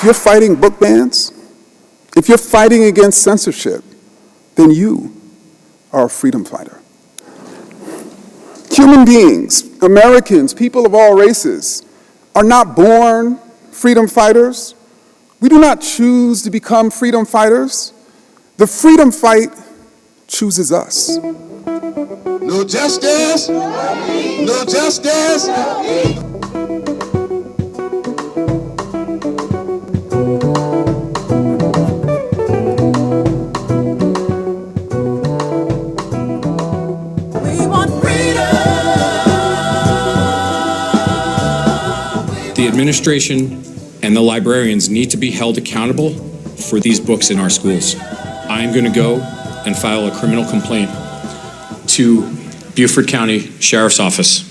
If you're fighting book bans, if you're fighting against censorship, then you are a freedom fighter. Human beings, Americans, people of all races, are not born freedom fighters. We do not choose to become freedom fighters. The freedom fight chooses us. No justice, no justice. The administration and the librarians need to be held accountable for these books in our schools. I am going to go and file a criminal complaint to Beaufort County Sheriff's Office.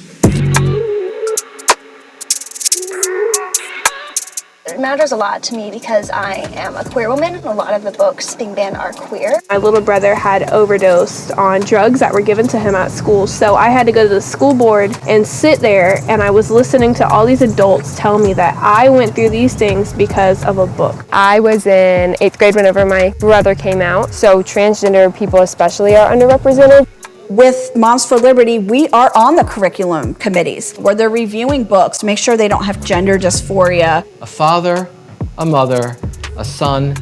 It matters a lot to me because I am a queer woman. A lot of the books being banned are queer. My little brother had overdosed on drugs that were given to him at school, so I had to go to the school board and sit there, and I was listening to all these adults tell me that I went through these things because of a book. I was in 8th grade whenever my brother came out, so transgender people especially are underrepresented. With Moms for Liberty, we are on the curriculum committees where they're reviewing books to make sure they don't have gender dysphoria. A father, a mother, a son,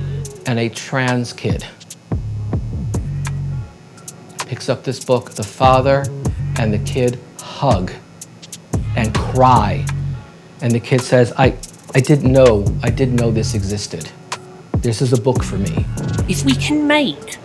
and a trans kid picks up this book. The father and the kid hug and cry. And the kid says, I didn't know this existed. This is a book for me. If we can make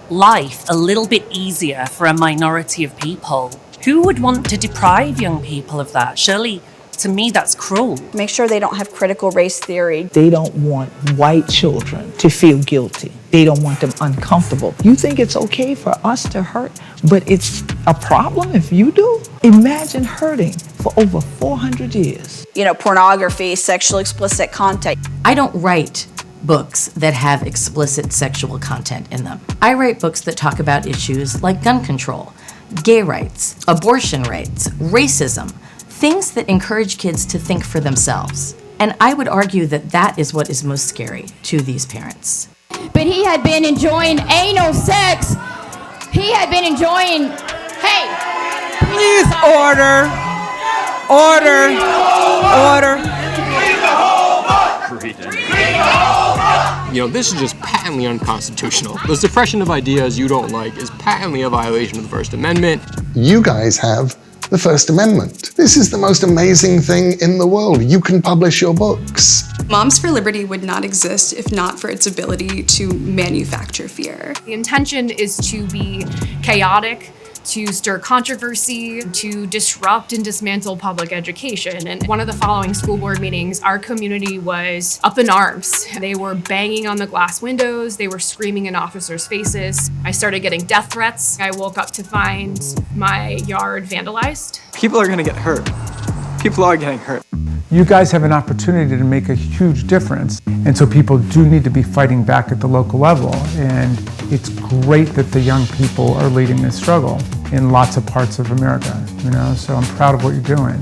life a little bit easier for a minority of people, who would want to deprive young people of that? Surely, to me, that's cruel. Make sure they don't have critical race theory. They don't want white children to feel guilty. They don't want them uncomfortable. You think it's okay for us to hurt, but it's a problem if you do? Imagine hurting for over 400 years. You know, pornography, sexually explicit content. I don't write books that have explicit sexual content in them. I write books that talk about issues like gun control, gay rights, abortion rights, racism, things that encourage kids to think for themselves. And I would argue that that is what is most scary to these parents. But he had been enjoying anal sex. He had been enjoying, hey. Please order. You know, this is just patently unconstitutional. The suppression of ideas you don't like is patently a violation of the First Amendment. You guys have the First Amendment. This is the most amazing thing in the world. You can publish your books. Moms for Liberty would not exist if not for its ability to manufacture fear. The intention is to be chaotic, to stir controversy, to disrupt and dismantle public education. And one of the following school board meetings, our community was up in arms. They were banging on the glass windows. They were screaming in officers' faces. I started getting death threats. I woke up to find my yard vandalized. People are gonna get hurt. People are getting hurt. You guys have an opportunity to make a huge difference. And so people do need to be fighting back at the local level. And it's great that the young people are leading this struggle in lots of parts of America, you know, so I'm proud of what you're doing.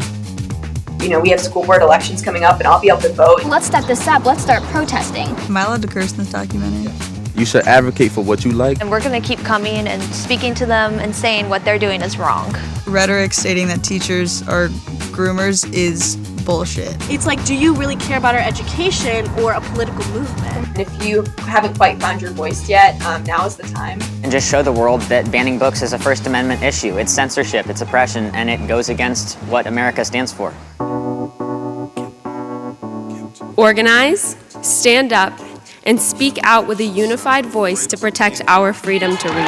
You know, we have school board elections coming up and I'll be able to vote. Let's step this up. Let's start protesting. Am I allowed to curse in this documentary? You should advocate for what you like. And we're going to keep coming and speaking to them and saying what they're doing is wrong. Rhetoric stating that teachers are groomers is bullshit. It's like, do you really care about our education or a political movement? If you haven't quite found your voice yet, now is the time. And just show the world that banning books is a First Amendment issue. It's censorship, it's oppression, and it goes against what America stands for. Organize, stand up, and speak out with a unified voice to protect our freedom to read.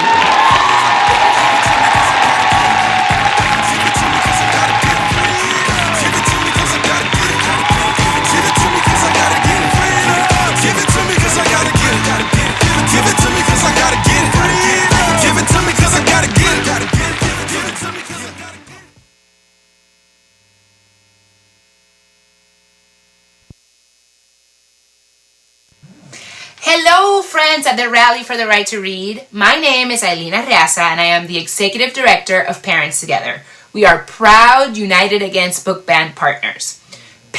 Hello, friends at the Rally for the Right to Read. My name is Ailina Reaza, and I am the Executive Director of Parents Together. We are proud United Against Book Ban partners.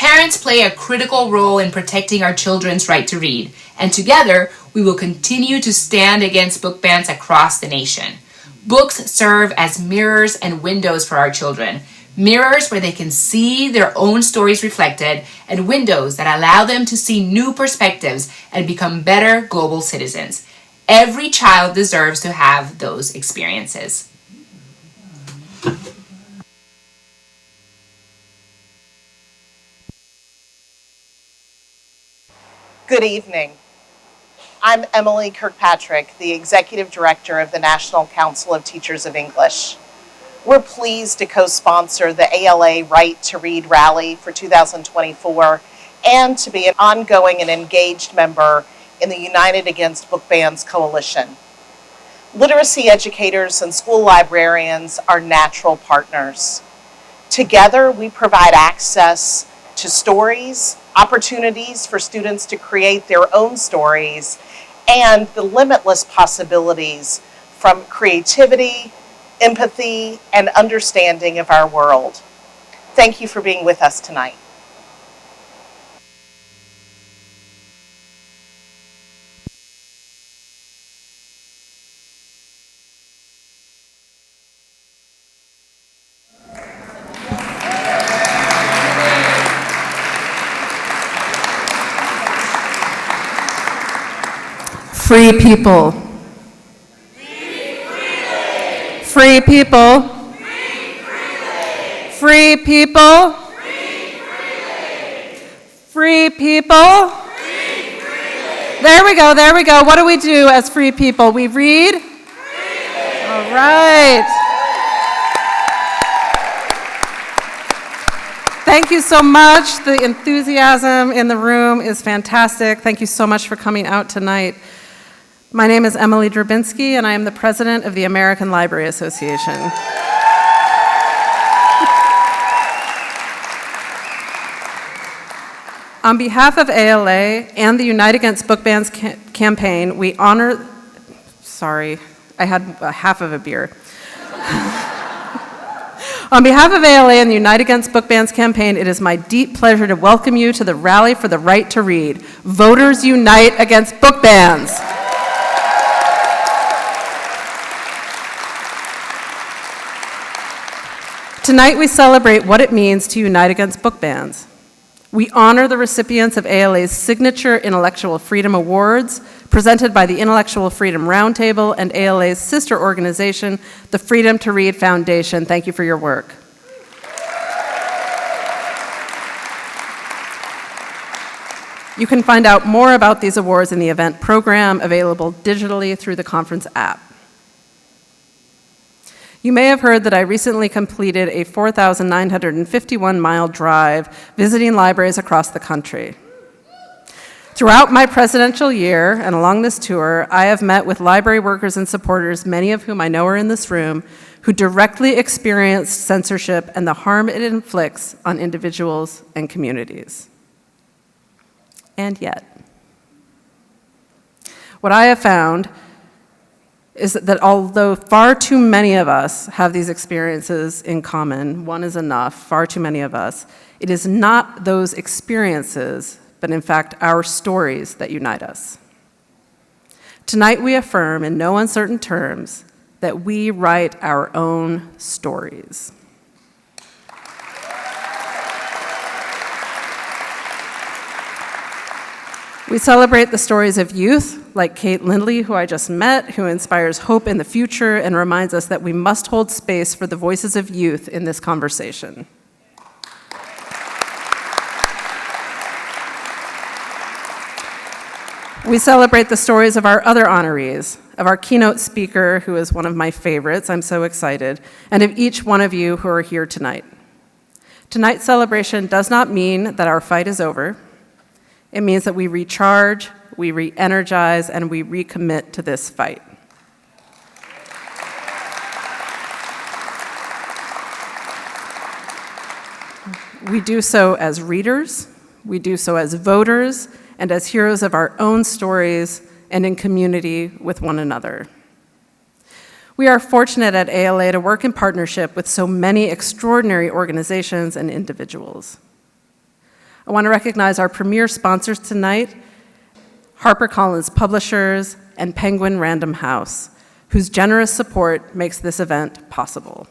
Parents play a critical role in protecting our children's right to read, and together we will continue to stand against book bans across the nation. Books serve as mirrors and windows for our children, mirrors where they can see their own stories reflected, and windows that allow them to see new perspectives and become better global citizens. Every child deserves to have those experiences. Good evening. I'm Emily Kirkpatrick, the Executive Director of the National Council of Teachers of English. We're pleased to co-sponsor the ALA Right to Read Rally for 2024 and to be an ongoing and engaged member in the United Against Book Bans Coalition. Literacy educators and school librarians are natural partners. Together, we provide access to stories, opportunities for students to create their own stories, and the limitless possibilities from creativity, empathy, and understanding of our world. Thank you for being with us tonight. Free people. Free people. Free people. Free people. There we go, there we go. What do we do as free people? We read? All right. Thank you so much. The enthusiasm in the room is fantastic. Thank you so much for coming out tonight. My name is Emily Drabinski, and I am the president of the American Library Association. On behalf of ALA and the Unite Against Book Bans campaign, we honor, sorry, I had half of a beer. On behalf of ALA and the Unite Against Book Bans campaign, it is my deep pleasure to welcome you to the Rally for the Right to Read. Voters unite against book bans. Tonight we celebrate what it means to unite against book bans. We honor the recipients of ALA's signature Intellectual Freedom Awards, presented by the Intellectual Freedom Roundtable and ALA's sister organization, the Freedom to Read Foundation. Thank you for your work. You can find out more about these awards in the event program, available digitally through the conference app. You may have heard that I recently completed a 4,951-mile drive visiting libraries across the country. Throughout my presidential year and along this tour, I have met with library workers and supporters, many of whom I know are in this room, who directly experienced censorship and the harm it inflicts on individuals and communities. And yet, what I have found is that although far too many of us have these experiences in common, one is enough, far too many of us, it is not those experiences, but in fact our stories that unite us. Tonight we affirm in no uncertain terms that we write our own stories. We celebrate the stories of youth, like Kate Lindley, who I just met, who inspires hope in the future and reminds us that we must hold space for the voices of youth in this conversation. We celebrate the stories of our other honorees, of our keynote speaker, who is one of my favorites, I'm so excited, and of each one of you who are here tonight. Tonight's celebration does not mean that our fight is over. It means that we recharge, we re-energize, and we recommit to this fight. We do so as readers, we do so as voters, and as heroes of our own stories and in community with one another. We are fortunate at ALA to work in partnership with so many extraordinary organizations and individuals. I want to recognize our premier sponsors tonight, HarperCollins Publishers and Penguin Random House, whose generous support makes this event possible.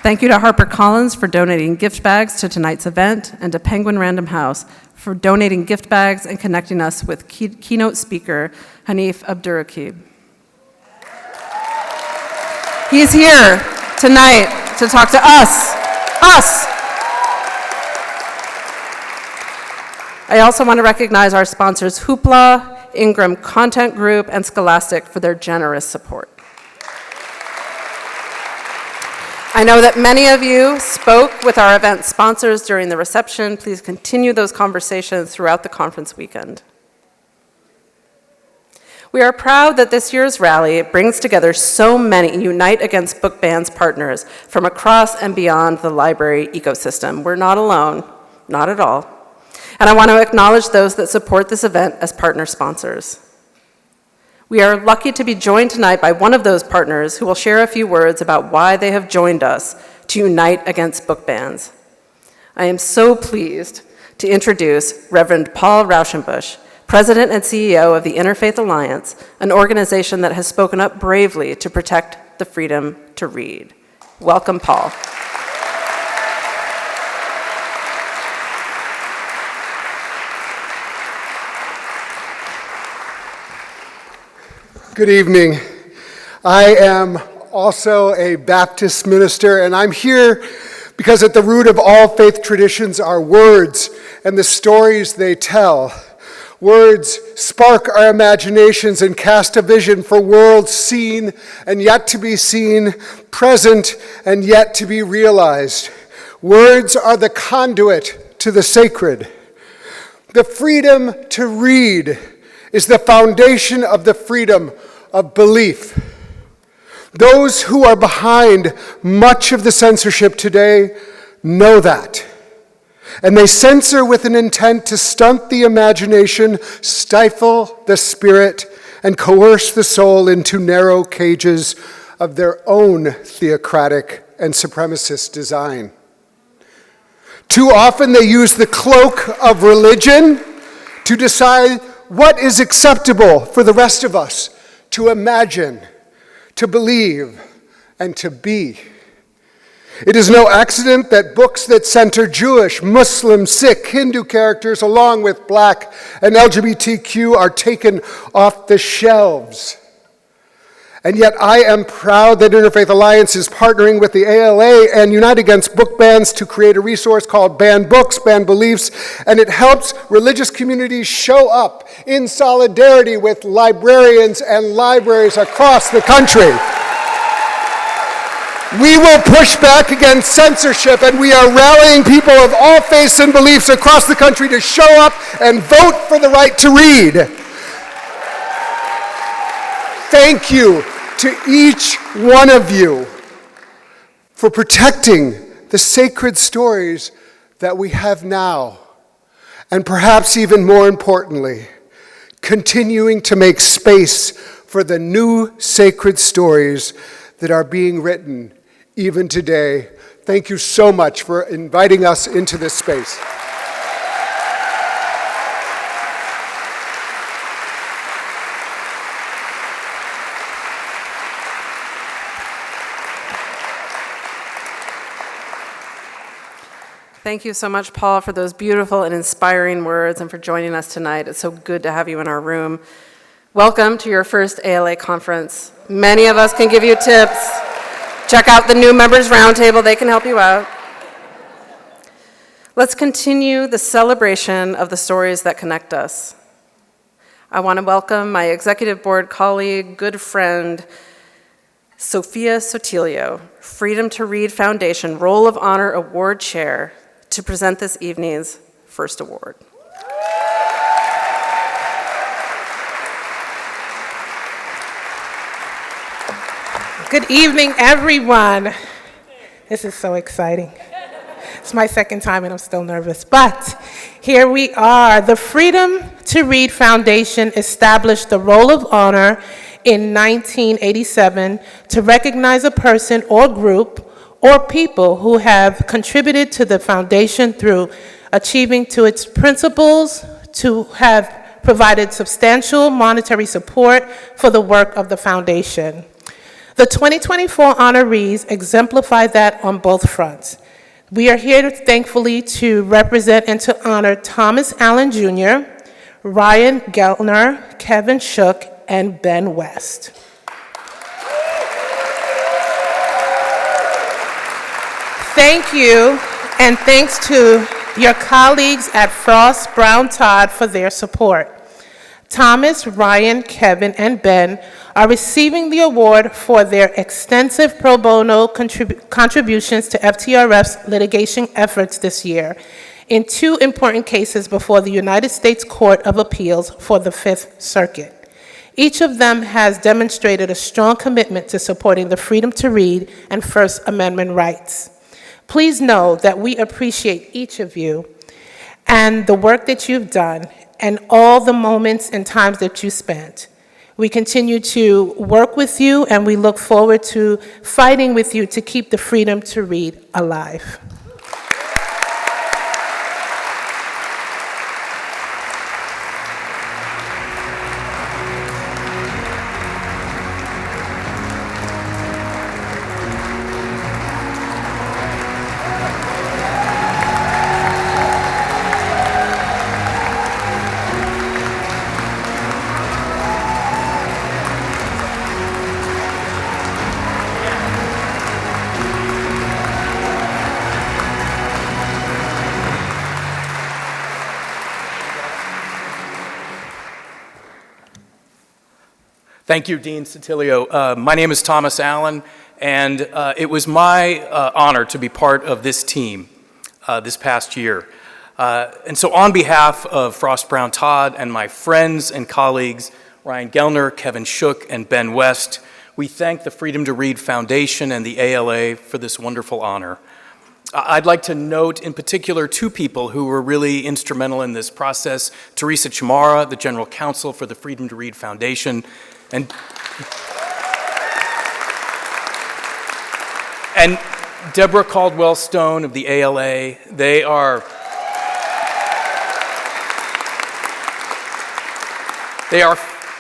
Thank you to HarperCollins for donating gift bags to tonight's event, and to Penguin Random House for donating gift bags and connecting us with keynote speaker Hanif Abdurraqib. He is here tonight to talk to us. I also want to recognize our sponsors Hoopla, Ingram Content Group, and Scholastic for their generous support. I know that many of you spoke with our event sponsors during the reception. Please continue those conversations throughout the conference weekend. We are proud that this year's rally brings together so many Unite Against Book Bans partners from across and beyond the library ecosystem. We're not alone, not at all. And I want to acknowledge those that support this event as partner sponsors. We are lucky to be joined tonight by one of those partners who will share a few words about why they have joined us to unite against book bans. I am so pleased to introduce Reverend Paul Rauschenbusch, President and CEO of the Interfaith Alliance, an organization that has spoken up bravely to protect the freedom to read. Welcome, Paul. Good evening. I am also a Baptist minister, and I'm here because at the root of all faith traditions are words and the stories they tell. Words spark our imaginations and cast a vision for worlds seen and yet to be seen, present and yet to be realized. Words are the conduit to the sacred. The freedom to read is the foundation of the freedom of belief. Those who are behind much of the censorship today know that. And they censor with an intent to stunt the imagination, stifle the spirit, and coerce the soul into narrow cages of their own theocratic and supremacist design. Too often they use the cloak of religion to decide what is acceptable for the rest of us to imagine, to believe, and to be. It is no accident that books that center Jewish, Muslim, Sikh, Hindu characters, along with Black and LGBTQ, are taken off the shelves. And yet I am proud that Interfaith Alliance is partnering with the ALA and Unite Against Book Bans to create a resource called Ban Books, Ban Beliefs, and it helps religious communities show up in solidarity with librarians and libraries across the country. We will push back against censorship, and we are rallying people of all faiths and beliefs across the country to show up and vote for the right to read. Thank you to each one of you for protecting the sacred stories that we have now, and perhaps even more importantly, continuing to make space for the new sacred stories that are being written even today. Thank you so much for inviting us into this space. Thank you so much, Paul, for those beautiful and inspiring words and for joining us tonight. It's so good to have you in our room. Welcome to your first ALA conference. Many of us can give you tips. Check out the new members roundtable, they can help you out. Let's continue the celebration of the stories that connect us. I want to welcome my executive board colleague, good friend, Sophia Sotilio, Freedom to Read Foundation Roll of Honor Award Chair, to present this evening's first award. Good evening, everyone. This is so exciting. It's my second time and I'm still nervous, but here we are. The Freedom to Read Foundation established the Roll of Honor in 1987 to recognize a person or group or people who have contributed to the foundation through achieving to its principles, to have provided substantial monetary support for the work of the foundation. The 2024 honorees exemplify that on both fronts. We are here thankfully to represent and to honor Thomas Allen Jr., Ryan Geltner, Kevin Shook, and Ben West. Thank you, and thanks to your colleagues at Frost Brown Todd for their support. Thomas, Ryan, Kevin, and Ben are receiving the award for their extensive pro bono contributions to FTRF's litigation efforts this year in two important cases before the United States Court of Appeals for the Fifth Circuit. Each of them has demonstrated a strong commitment to supporting the freedom to read and First Amendment rights. Please know that we appreciate each of you and the work that you've done and all the moments and times that you spent. We continue to work with you, and we look forward to fighting with you to keep the freedom to read alive. Thank you, Dean Sotilio. My name is Thomas Allen, and it was my honor to be part of this team this past year. And so on behalf of Frost Brown Todd and my friends and colleagues, Ryan Geltner, Kevin Shook, and Ben West, we thank the Freedom to Read Foundation and the ALA for this wonderful honor. I'd like to note in particular two people who were really instrumental in this process: Teresa Chamara, the General Counsel for the Freedom to Read Foundation, and Deborah Caldwell Stone of the ALA. They are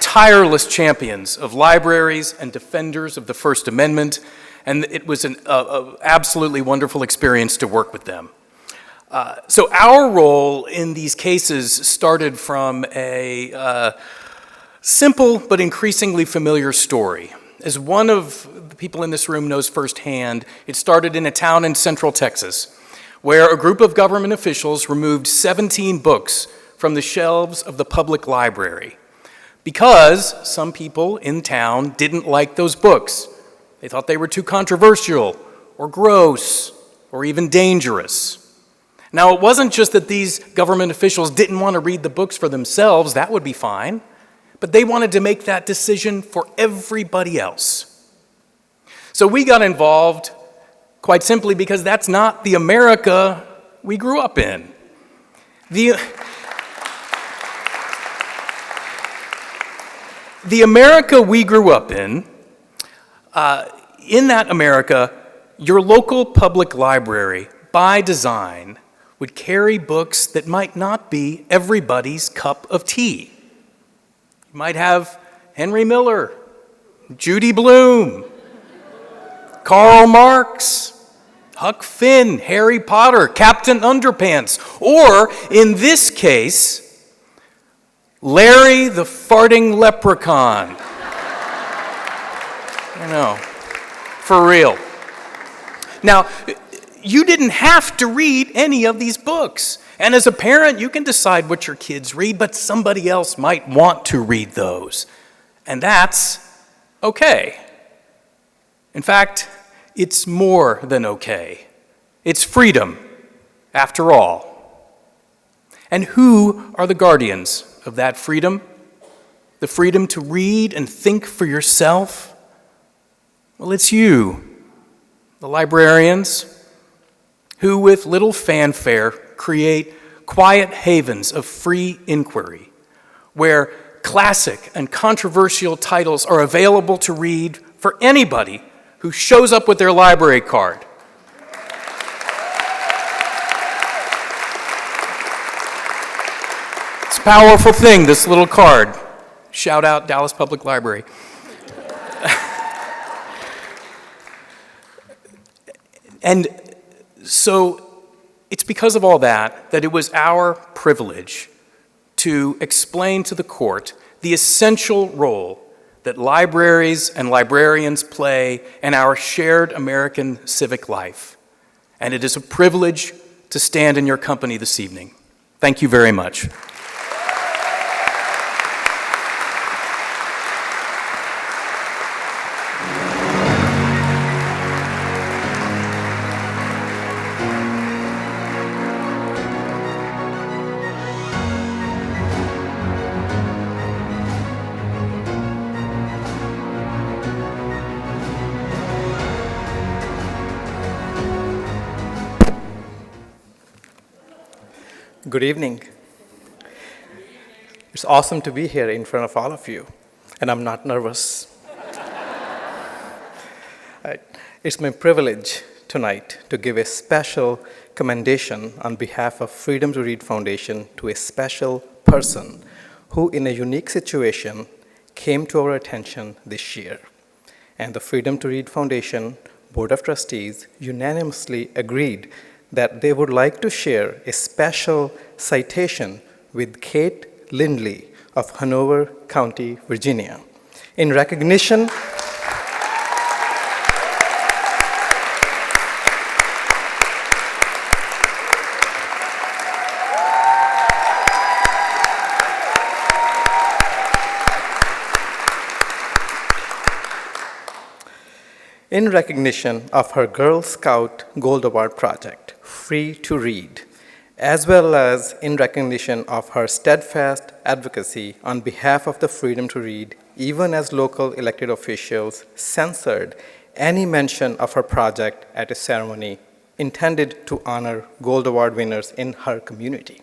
tireless champions of libraries and defenders of the First Amendment, and it was an absolutely wonderful experience to work with them. So our role in these cases started from a simple but increasingly familiar story. As one of the people in this room knows firsthand, it started in a town in central Texas where a group of government officials removed 17 books from the shelves of the public library because some people in town didn't like those books. They thought they were too controversial or gross or even dangerous. Now, it wasn't just that these government officials didn't want to read the books for themselves. That would be fine. But they wanted to make that decision for everybody else. So we got involved quite simply because that's not the America we grew up in. The America we grew up in that America, your local public library, by design, would carry books that might not be everybody's cup of tea. You might have Henry Miller, Judy Blume, Karl Marx, Huck Finn, Harry Potter, Captain Underpants, or in this case, Larry the Farting Leprechaun. I know, for real. Now, you didn't have to read any of these books. And as a parent, you can decide what your kids read, but somebody else might want to read those. And that's okay. In fact, it's more than okay. It's freedom, after all. And who are the guardians of that freedom? The freedom to read and think for yourself? Well, it's you, the librarians, who with little fanfare create quiet havens of free inquiry, where classic and controversial titles are available to read for anybody who shows up with their library card. It's a powerful thing, this little card. Shout out Dallas Public Library. And so it's because of all that that it was our privilege to explain to the court the essential role that libraries and librarians play in our shared American civic life. And it is a privilege to stand in your company this evening. Thank you very much. Good evening. It's awesome to be here in front of all of you, and I'm not nervous. It's my privilege tonight to give a special commendation on behalf of Freedom to Read Foundation to a special person who, in a unique situation, came to our attention this year. And the Freedom to Read Foundation Board of Trustees unanimously agreed that they would like to share a special citation with Kate Lindley of Hanover County, Virginia. In recognition of her Girl Scout Gold Award project, Free to Read, as well as in recognition of her steadfast advocacy on behalf of the freedom to read, even as local elected officials censored any mention of her project at a ceremony intended to honor Gold Award winners in her community.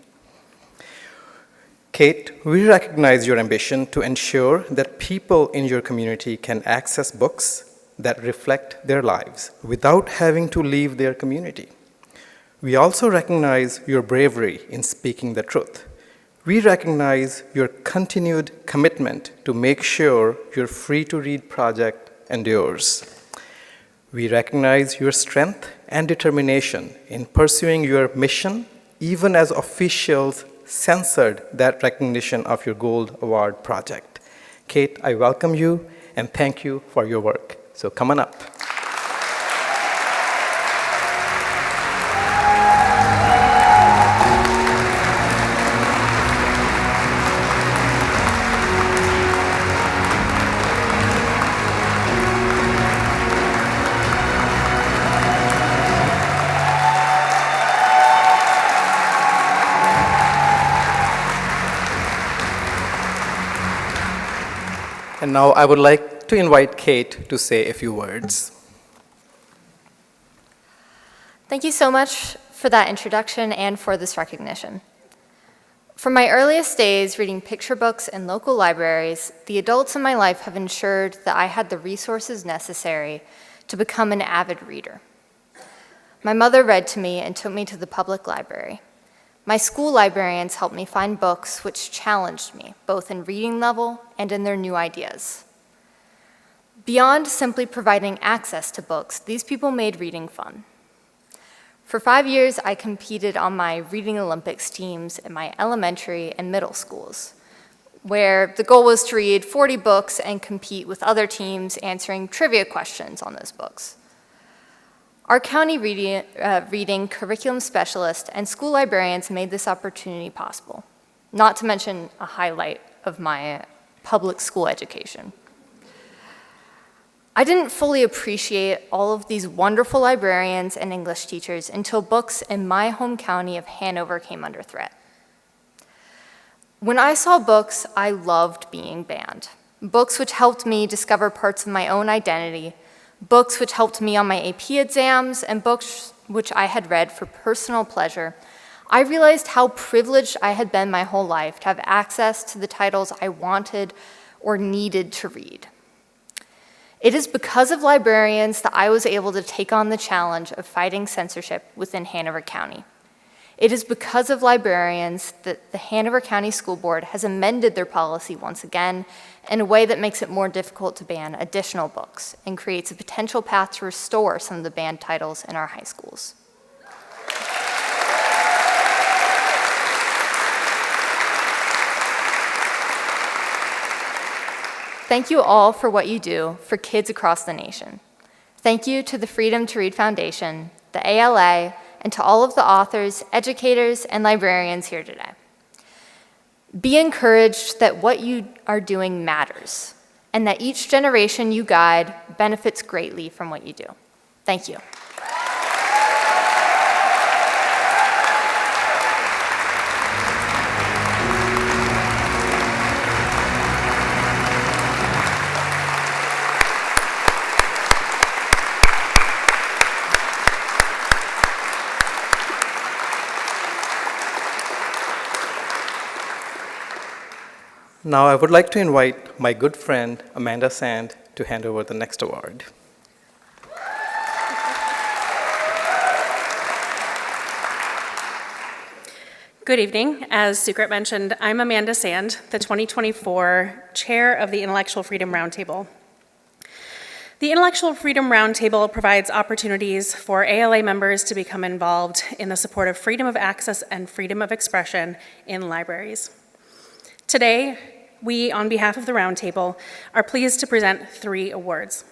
Kate, we recognize your ambition to ensure that people in your community can access books that reflect their lives without having to leave their community. We also recognize your bravery in speaking the truth. We recognize your continued commitment to make sure your Free to Read project endures. We recognize your strength and determination in pursuing your mission, even as officials censored that recognition of your Gold Award project. Kate, I welcome you and thank you for your work. So come on up. And now I would like to invite Kate to say a few words. Thank you so much for that introduction and for this recognition. From my earliest days reading picture books in local libraries, the adults in my life have ensured that I had the resources necessary to become an avid reader. My mother read to me and took me to the public library. My school librarians helped me find books which challenged me, both in reading level and in their new ideas. Beyond simply providing access to books, these people made reading fun. For 5 years, I competed on my Reading Olympics teams in my elementary and middle schools, where the goal was to read 40 books and compete with other teams answering trivia questions on those books. Our county reading curriculum specialist and school librarians made this opportunity possible, not to mention a highlight of my public school education. I didn't fully appreciate all of these wonderful librarians and English teachers until books in my home county of Hanover came under threat. When I saw books, I loved being banned. Books which helped me discover parts of my own identity, books which helped me on my AP exams, and books which I had read for personal pleasure, I realized how privileged I had been my whole life to have access to the titles I wanted or needed to read. It is because of librarians that I was able to take on the challenge of fighting censorship within Hanover County. It is because of librarians that the Hanover County School Board has amended their policy once again in a way that makes it more difficult to ban additional books and creates a potential path to restore some of the banned titles in our high schools. Thank you all for what you do for kids across the nation. Thank you to the Freedom to Read Foundation, the ALA, and to all of the authors, educators, and librarians here today. Be encouraged that what you are doing matters, and that each generation you guide benefits greatly from what you do. Thank you. Now I would like to invite my good friend, Amanda Sand, to hand over the next award. Good evening. As Sukrit mentioned, I'm Amanda Sand, the 2024 Chair of the Intellectual Freedom Roundtable. The Intellectual Freedom Roundtable provides opportunities for ALA members to become involved in the support of freedom of access and freedom of expression in libraries. Today, we, on behalf of the Roundtable, are pleased to present 3 awards.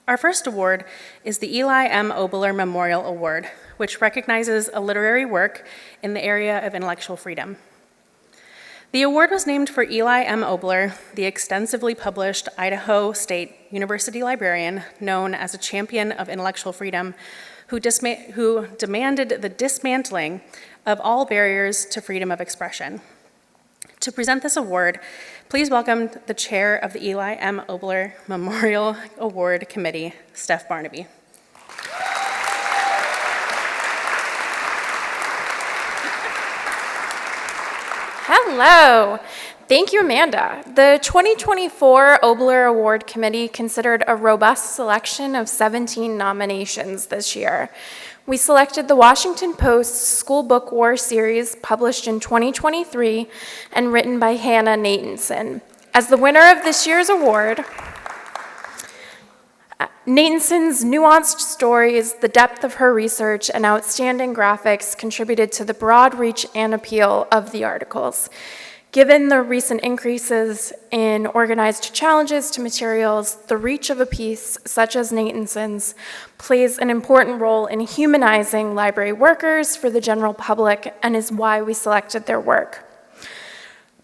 Our first award is the Eli M. Obler Memorial Award, which recognizes a literary work in the area of intellectual freedom. The award was named for Eli M. Obler, the extensively published Idaho State University librarian known as a champion of intellectual freedom, who demanded the dismantling of all barriers to freedom of expression. To present this award, please welcome the chair of the Eli M. Obler Memorial Award Committee, Steph Barnaby. Hello. Thank you, Amanda. The 2024 Obler Award Committee considered a robust selection of 17 nominations this year. We selected the Washington Post's School Book War series, published in 2023 and written by Hannah Natanson. As the winner of this year's award, Natanson's nuanced stories, the depth of her research, and outstanding graphics contributed to the broad reach and appeal of the articles. Given the recent increases in organized challenges to materials, the reach of a piece such as Natanson's plays an important role in humanizing library workers for the general public and is why we selected their work.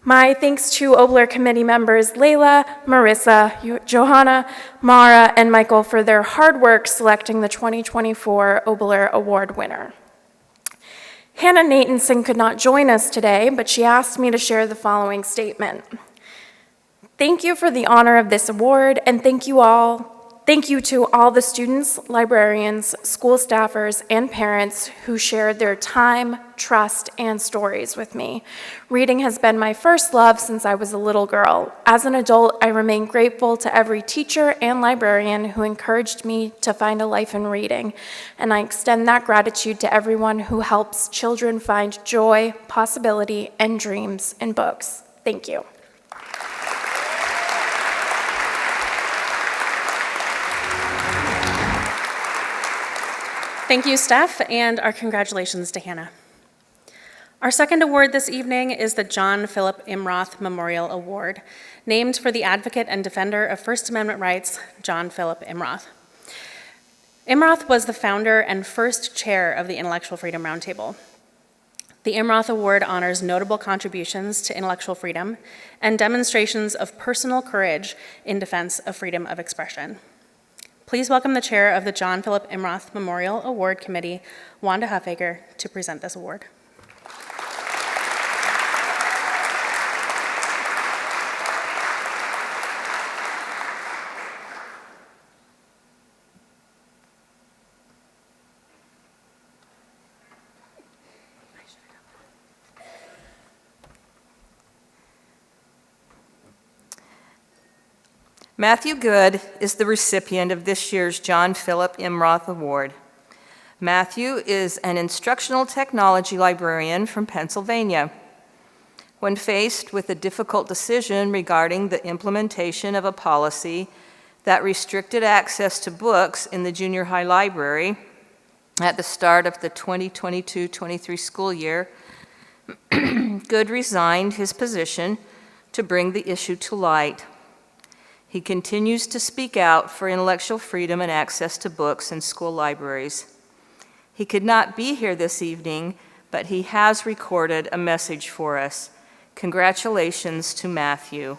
My thanks to Obler Committee members Layla, Marissa, Johanna, Mara, and Michael for their hard work selecting the 2024 Obler Award winner. Hannah Natanson could not join us today, but she asked me to share the following statement. Thank you for the honor of this award, and thank you to all the students, librarians, school staffers, and parents who shared their time, trust, and stories with me. Reading has been my first love since I was a little girl. As an adult, I remain grateful to every teacher and librarian who encouraged me to find a life in reading, and I extend that gratitude to everyone who helps children find joy, possibility, and dreams in books. Thank you. Thank you, Steph, and our congratulations to Hannah. Our second award this evening is the John Philip Imroth Memorial Award, named for the advocate and defender of First Amendment rights, John Philip Imroth. Imroth was the founder and first chair of the Intellectual Freedom Roundtable. The Imroth Award honors notable contributions to intellectual freedom and demonstrations of personal courage in defense of freedom of expression. Please welcome the chair of the John Philip Imroth Memorial Award Committee, Wanda Huffaker, to present this award. Matthew Good is the recipient of this year's John Philip Imroth Award. Matthew is an instructional technology librarian from Pennsylvania. When faced with a difficult decision regarding the implementation of a policy that restricted access to books in the junior high library at the start of the 2022-23 school year, Good resigned his position to bring the issue to light. He continues to speak out for intellectual freedom and access to books in school libraries. He could not be here this evening, but he has recorded a message for us. Congratulations to Matthew.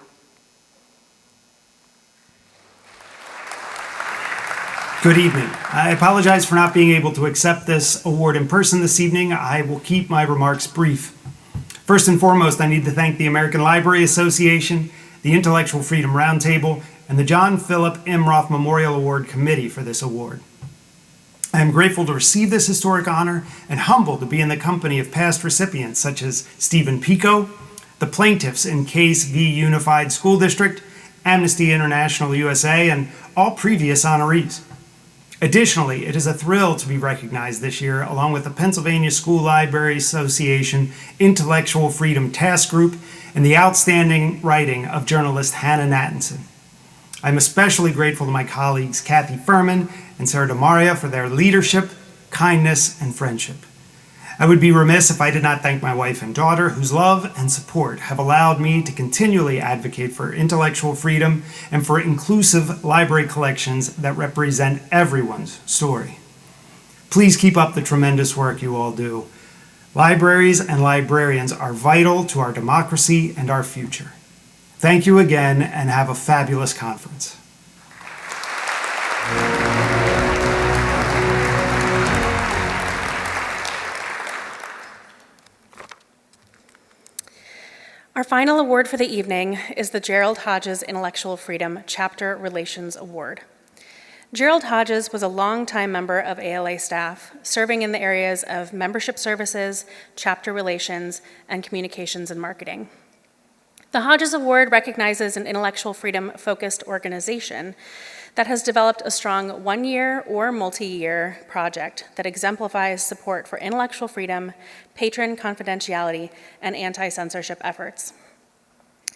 Good evening. I apologize for not being able to accept this award in person this evening. I will keep my remarks brief. First and foremost, I need to thank the American Library Association, the Intellectual Freedom Roundtable, and the John Philip Imroth Memorial Award Committee for this award. I am grateful to receive this historic honor and humbled to be in the company of past recipients such as Stephen Pico, the plaintiffs in Case v. Unified School District, Amnesty International USA, and all previous honorees. Additionally, it is a thrill to be recognized this year along with the Pennsylvania School Library Association Intellectual Freedom Task Group and the outstanding writing of journalist Hannah Nathanson. I'm especially grateful to my colleagues Kathy Furman and Sarah DeMaria for their leadership, kindness, and friendship. I would be remiss if I did not thank my wife and daughter, whose love and support have allowed me to continually advocate for intellectual freedom and for inclusive library collections that represent everyone's story. Please keep up the tremendous work you all do. Libraries and librarians are vital to our democracy and our future. Thank you again, and have a fabulous conference. Our final award for the evening is the Gerald Hodges Intellectual Freedom Chapter Relations Award. Gerald Hodges was a longtime member of ALA staff, serving in the areas of membership services, chapter relations, and communications and marketing. The Hodges Award recognizes an intellectual freedom-focused organization that has developed a strong one-year or multi-year project that exemplifies support for intellectual freedom, patron confidentiality, and anti-censorship efforts.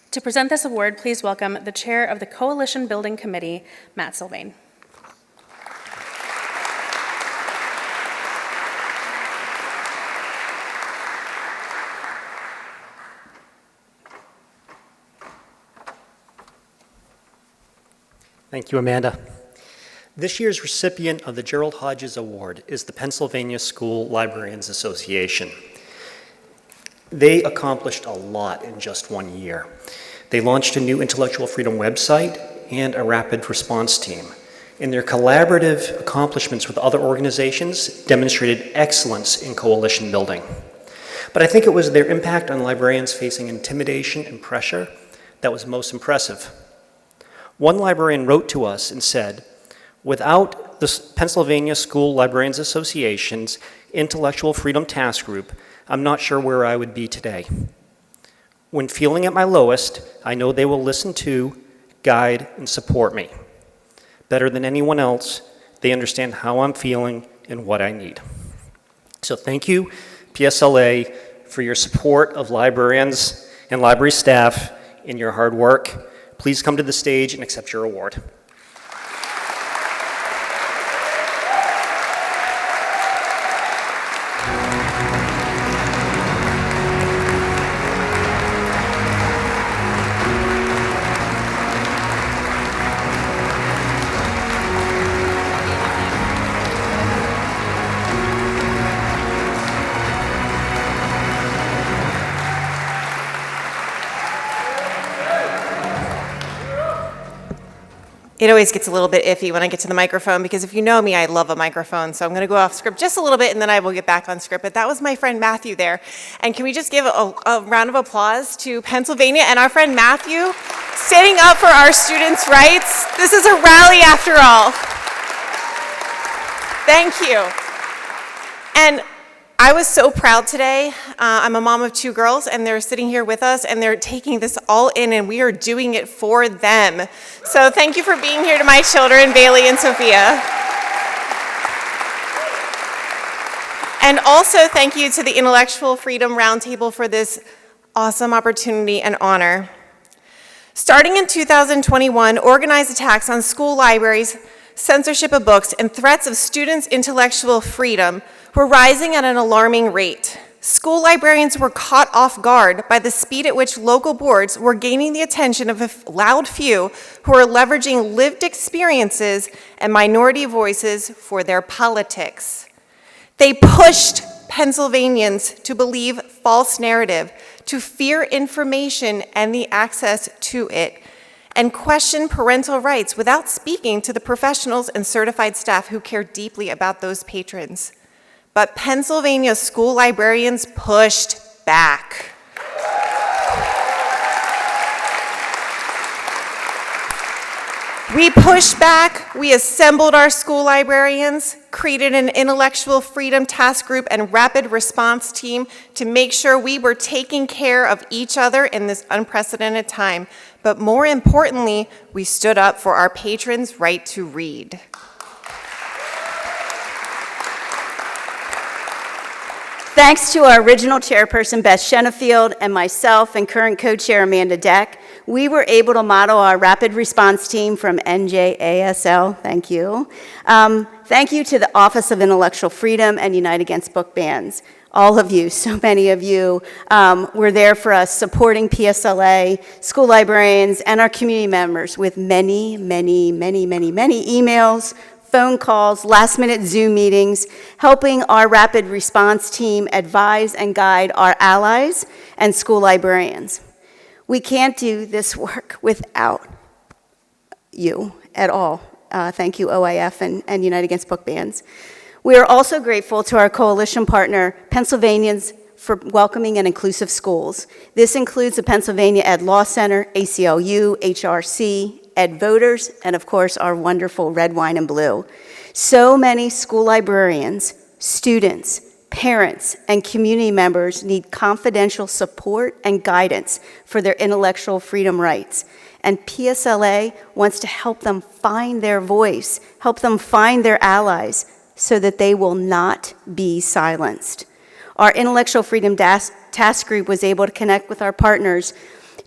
To present this award, please welcome the chair of the Coalition Building Committee, Matt Sylvain. Thank you, Amanda. This year's recipient of the Gerald Hodges Award is the Pennsylvania School Librarians Association. They accomplished a lot in just 1 year. They launched a new intellectual freedom website and a rapid response team. And their collaborative accomplishments with other organizations demonstrated excellence in coalition building. But I think it was their impact on librarians facing intimidation and pressure that was most impressive. One librarian wrote to us and said, "Without the Pennsylvania School Librarians Association's Intellectual Freedom Task Group, I'm not sure where I would be today. When feeling at my lowest, I know they will listen to, guide, and support me. Better than anyone else, they understand how I'm feeling and what I need." So thank you, PSLA, for your support of librarians and library staff in your hard work. Please come to the stage and accept your award. It always gets a little bit iffy when I get to the microphone because if you know me, I love a microphone. So I'm going to go off script just a little bit and then I will get back on script. But that was my friend Matthew there. And can we just give a round of applause to Pennsylvania and our friend Matthew standing up for our students' rights? This is a rally after all. Thank you. And I was so proud today. I'm a mom of 2 girls, and they're sitting here with us, and they're taking this all in, and we are doing it for them. So thank you for being here to my children, Bailey and Sophia. And also thank you to the Intellectual Freedom Roundtable for this awesome opportunity and honor. Starting in 2021, organized attacks on school libraries, censorship of books, and threats of students' intellectual freedom were rising at an alarming rate. School librarians were caught off guard by the speed at which local boards were gaining the attention of a loud few who were leveraging lived experiences and minority voices for their politics. They pushed Pennsylvanians to believe false narrative, to fear information and the access to it, and question parental rights without speaking to the professionals and certified staff who care deeply about those patrons. But Pennsylvania school librarians pushed back. We pushed back, we assembled our school librarians, created an intellectual freedom task group and rapid response team to make sure we were taking care of each other in this unprecedented time. But more importantly, we stood up for our patrons' right to read. Thanks to our original chairperson, Beth Shenefield, and myself and current co-chair, Amanda Deck, we were able to model our rapid response team from NJASL, thank you. Thank you to the Office of Intellectual Freedom and Unite Against Book Bans. All of you, so many of you, were there for us supporting PSLA, school librarians, and our community members with many emails, phone calls, last-minute Zoom meetings, helping our rapid response team advise and guide our allies and school librarians. We can't do this work without you at all. Thank you, OIF and Unite Against Book Bans. We are also grateful to our coalition partner, Pennsylvanians for Welcoming and Inclusive Schools. This includes the Pennsylvania Ed Law Center, ACLU, HRC, Ed Voters, and of course our wonderful Red, Wine, and Blue. So many school librarians, students, parents, and community members need confidential support and guidance for their intellectual freedom rights. And PSLA wants to help them find their voice, help them find their allies so that they will not be silenced. Our Intellectual Freedom Task Group was able to connect with our partners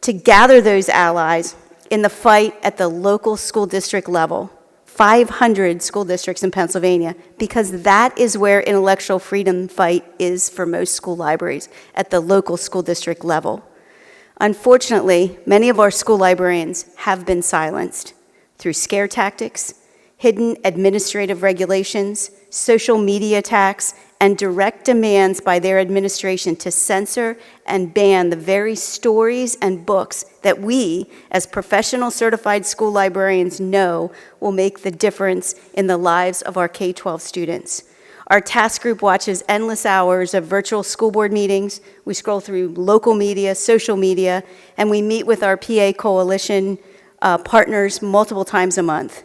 to gather those allies in the fight at the local school district level, 500 school districts in Pennsylvania, because that is where intellectual freedom fight is for most school libraries, at the local school district level. Unfortunately, many of our school librarians have been silenced through scare tactics, hidden administrative regulations, social media attacks, and direct demands by their administration to censor and ban the very stories and books that we, as professional certified school librarians, know will make the difference in the lives of our K-12 students. Our task group watches endless hours of virtual school board meetings. We scroll through local media, social media, and we meet with our PA coalition partners multiple times a month.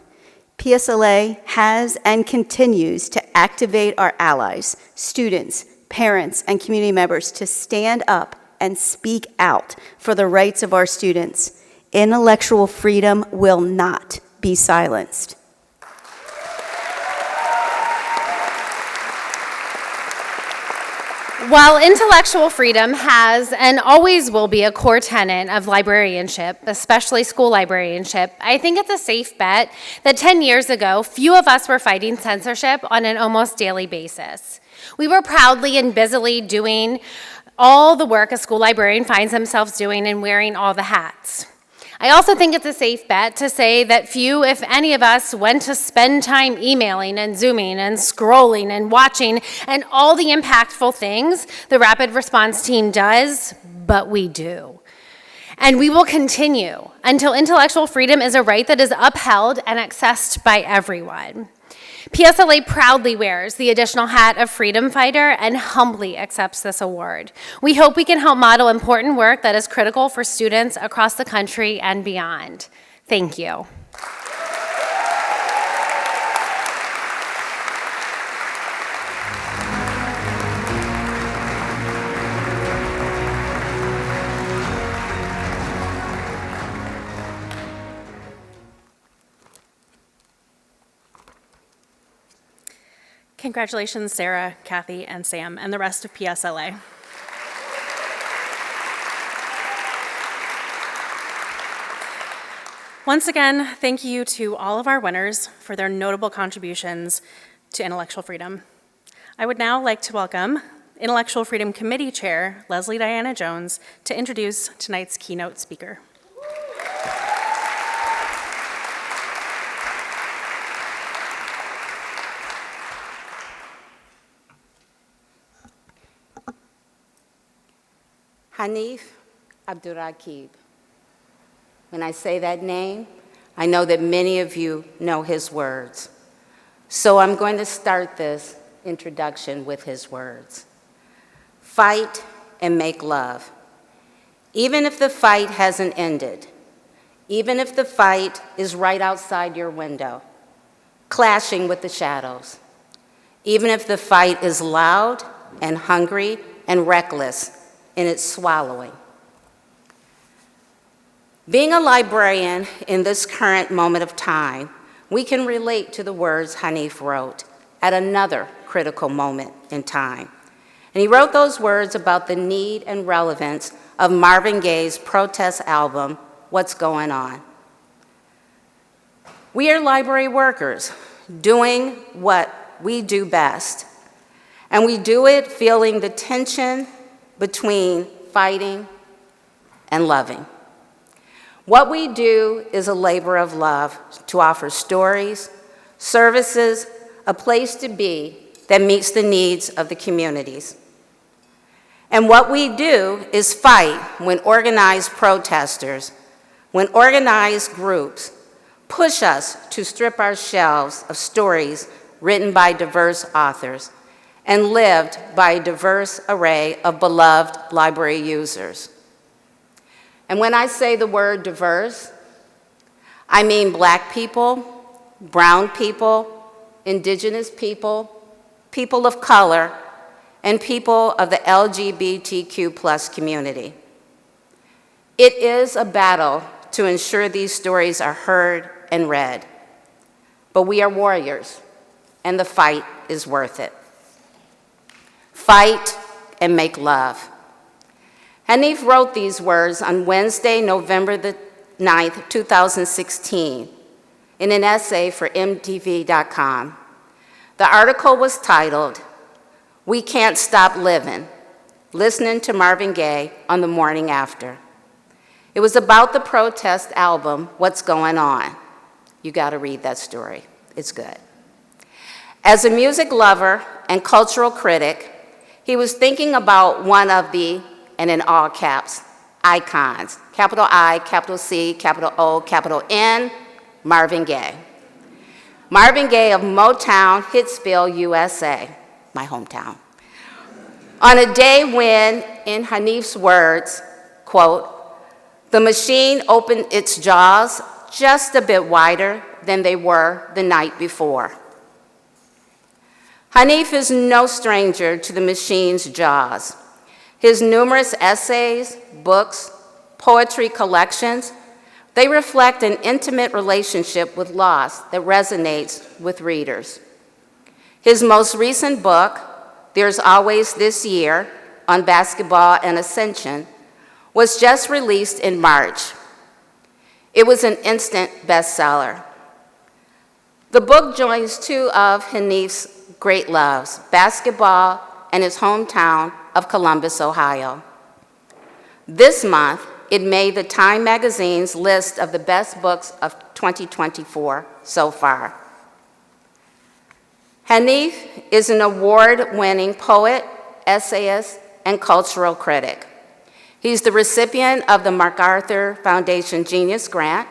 PSLA has and continues to activate our allies, students, parents, and community members to stand up and speak out for the rights of our students. Intellectual freedom will not be silenced. While intellectual freedom has and always will be a core tenet of librarianship, especially school librarianship, I think it's a safe bet that 10 years ago, few of us were fighting censorship on an almost daily basis. We were proudly and busily doing all the work a school librarian finds themselves doing and wearing all the hats. I also think it's a safe bet to say that few, if any of us, went to spend time emailing and Zooming and scrolling and watching and all the impactful things the rapid response team does, but we do. And we will continue until intellectual freedom is a right that is upheld and accessed by everyone. PSLA proudly wears the additional hat of freedom fighter and humbly accepts this award. We hope we can help model important work that is critical for students across the country and beyond. Thank you. Congratulations, Sarah, Kathy, and Sam, and the rest of PSLA. Once again, thank you to all of our winners for their notable contributions to intellectual freedom. I would now like to welcome Intellectual Freedom Committee Chair Leslie Diana Jones to introduce tonight's keynote speaker. Hanif Abdurraqib. When I say that name, I know that many of you know his words. So I'm going to start this introduction with his words. Fight and make love. Even if the fight hasn't ended, even if the fight is right outside your window, clashing with the shadows, even if the fight is loud and hungry and reckless in its swallowing. Being a librarian in this current moment of time, we can relate to the words Hanif wrote at another critical moment in time. And he wrote those words about the need and relevance of Marvin Gaye's protest album, What's Going On? We are library workers doing what we do best, and we do it feeling the tension between fighting and loving. What we do is a labor of love to offer stories, services, a place to be that meets the needs of the communities. And what we do is fight when organized protesters, when organized groups push us to strip our shelves of stories written by diverse authors and lived by a diverse array of beloved library users. And when I say the word diverse, I mean Black people, brown people, indigenous people, people of color, and people of the LGBTQ+ community. It is a battle to ensure these stories are heard and read, but we are warriors, and the fight is worth it. Fight and make love. Hanif wrote these words on Wednesday, November the 9th, 2016, in an essay for MTV.com. The article was titled, "We Can't Stop Living, Listening to Marvin Gaye on the Morning After." It was about the protest album, What's Going On? You gotta read that story, it's good. As a music lover and cultural critic, he was thinking about one of the, and in all caps, icons, capital I, capital C, capital O, capital N, Marvin Gaye. Marvin Gaye of Motown, Hitsville, USA, my hometown. On a day when, in Hanif's words, quote, "The machine opened its jaws just a bit wider than they were the night before." Hanif is no stranger to the machine's jaws. His numerous essays, books, poetry collections, they reflect an intimate relationship with loss that resonates with readers. His most recent book, There's Always This Year, on basketball and ascension, was just released in March. It was an instant bestseller. The book joins two of Hanif's great loves, basketball and his hometown of Columbus, Ohio. This month, it made the Time magazine's list of the best books of 2024 so far. Hanif is an award-winning poet, essayist, and cultural critic. He's the recipient of the MacArthur Foundation Genius Grant,